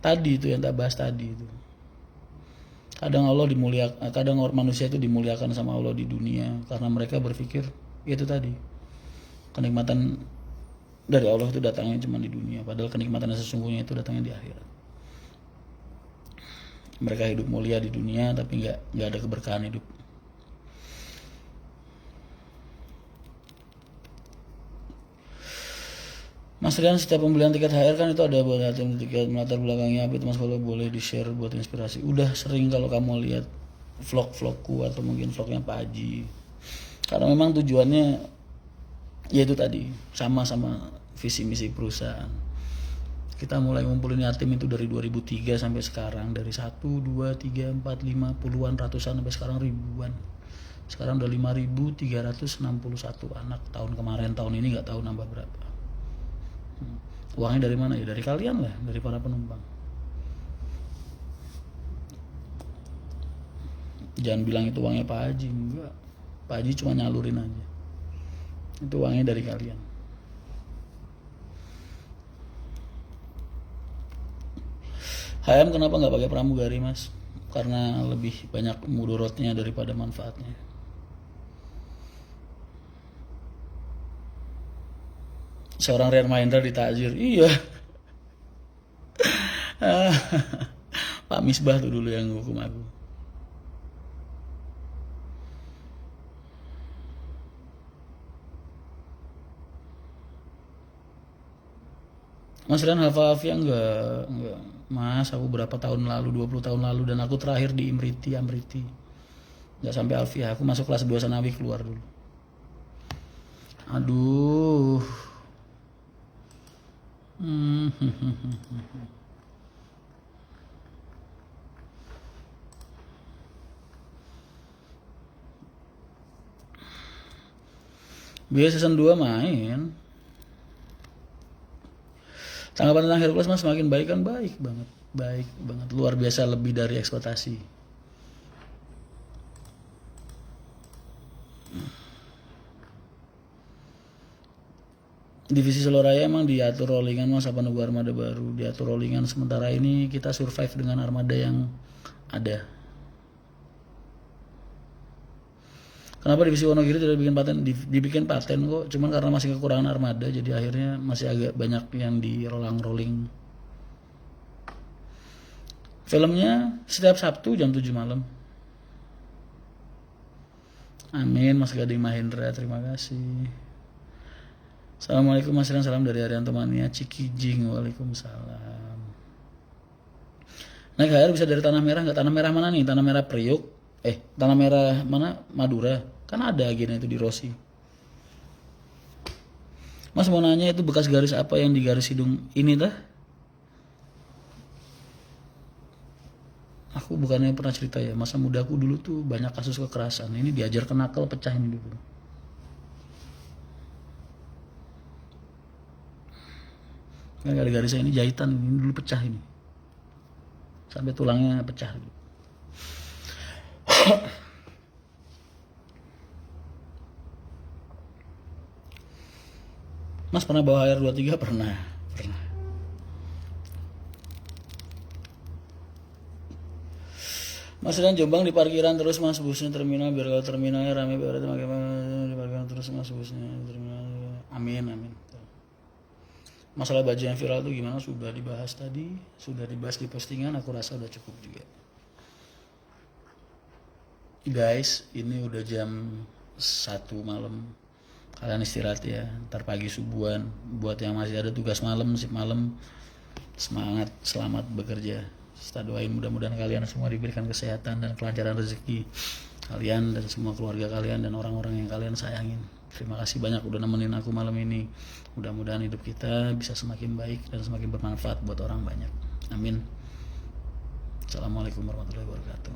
Tadi itu yang tak bahas tadi itu. Kadang Allah dimuliakan, kadang orang manusia itu dimuliakan sama Allah di dunia karena mereka berpikir itu tadi. Kenikmatan dari Allah itu datangnya cuma di dunia, padahal kenikmatan sesungguhnya itu datangnya di akhirat. Mereka hidup mulia di dunia tapi nggak ada keberkahan hidup. Mas Rian, setiap pembelian tiket HR kan itu ada buat tiket melatar belakangnya apa itu Mas, kalau boleh di share buat inspirasi. Udah sering kalau kamu lihat vlog-vlogku atau mungkin vlognya Pak Haji, karena memang tujuannya ya itu tadi, sama-sama visi misi perusahaan. Kita mulai ngumpulin yatim itu dari 2003 sampai sekarang, dari 1, 2, 3, 4, 5 puluhan ratusan sampai sekarang ribuan. Sekarang udah 5.361 anak tahun kemarin, tahun ini nggak tahu nambah berapa. Uangnya dari mana ya? Dari kalian lah, dari para penumpang. Jangan bilang itu uangnya Pak Haji, enggak. Pak Haji cuma nyalurin aja. Itu uangnya dari kalian. HM kenapa nggak pakai pramugari Mas? Karena lebih banyak mudorotnya daripada manfaatnya. Seorang Rian Mahendra ditakzir. Iya. Pak Misbah tuh dulu yang hukum aku. Mas Rian hafal Alfia enggak. Mas, aku berapa tahun lalu, 20 tahun lalu, dan aku terakhir di Amriti. Enggak sampai Alfia, aku masuk kelas 2 Sanawi keluar dulu. Aduh. Biasa season 2 main. Tanggapan tentang Hercules Mas, semakin baik kan? Baik banget, luar biasa, lebih dari ekspektasi. Divisi Seloraya emang diatur rollingan mas, apa nunggu armada baru? Diatur rollingan, sementara ini kita survive dengan armada yang ada. Kenapa divisi Wonogiri tidak bikin paten? Dibikin paten kok, cuman karena masih kekurangan armada, jadi akhirnya masih agak banyak yang di rolling. Filmnya setiap Sabtu jam 7 malam. Amin, Mas Gading Mahendra, terima kasih. Assalamualaikum Mas Rian, salam dari Arianto Mania Cikijing. Waalaikumsalam. Naik HR bisa dari tanah merah nggak? Tanah merah mana nih? Tanah merah Priok? Tanah merah mana? Madura. Kan ada agennya itu di Rossi. Mas mau nanya itu bekas garis apa yang di garis hidung ini dah? Aku bukannya pernah cerita ya, masa mudaku dulu tuh banyak kasus kekerasan. Ini diajar kenakal pecah ini dulu. Kan ada garisnya ini jahitan, ini dulu pecah ini. Sampai tulangnya pecah. Mas pernah bawa HR23? Pernah. Mas sedang Jombang di parkiran terus mas, busnya terminal, biar kalau terminalnya rame biar di parkiran terus mas, busnya terminal. Amin. Masalah baju yang viral itu gimana? Sudah dibahas tadi, sudah dibahas di postingan, aku rasa udah cukup juga. Guys, ini udah jam 1 malam. Kalian istirahat ya, ntar pagi subuhan. Buat yang masih ada tugas malam, sip malam, semangat, selamat bekerja. Kita doain mudah-mudahan kalian semua diberikan kesehatan dan kelancaran rezeki kalian dan semua keluarga kalian dan orang-orang yang kalian sayangin. Terima kasih banyak udah nemenin aku malam ini. Mudah-mudahan hidup kita bisa semakin baik dan semakin bermanfaat buat orang banyak. Amin. Assalamualaikum warahmatullahi wabarakatuh.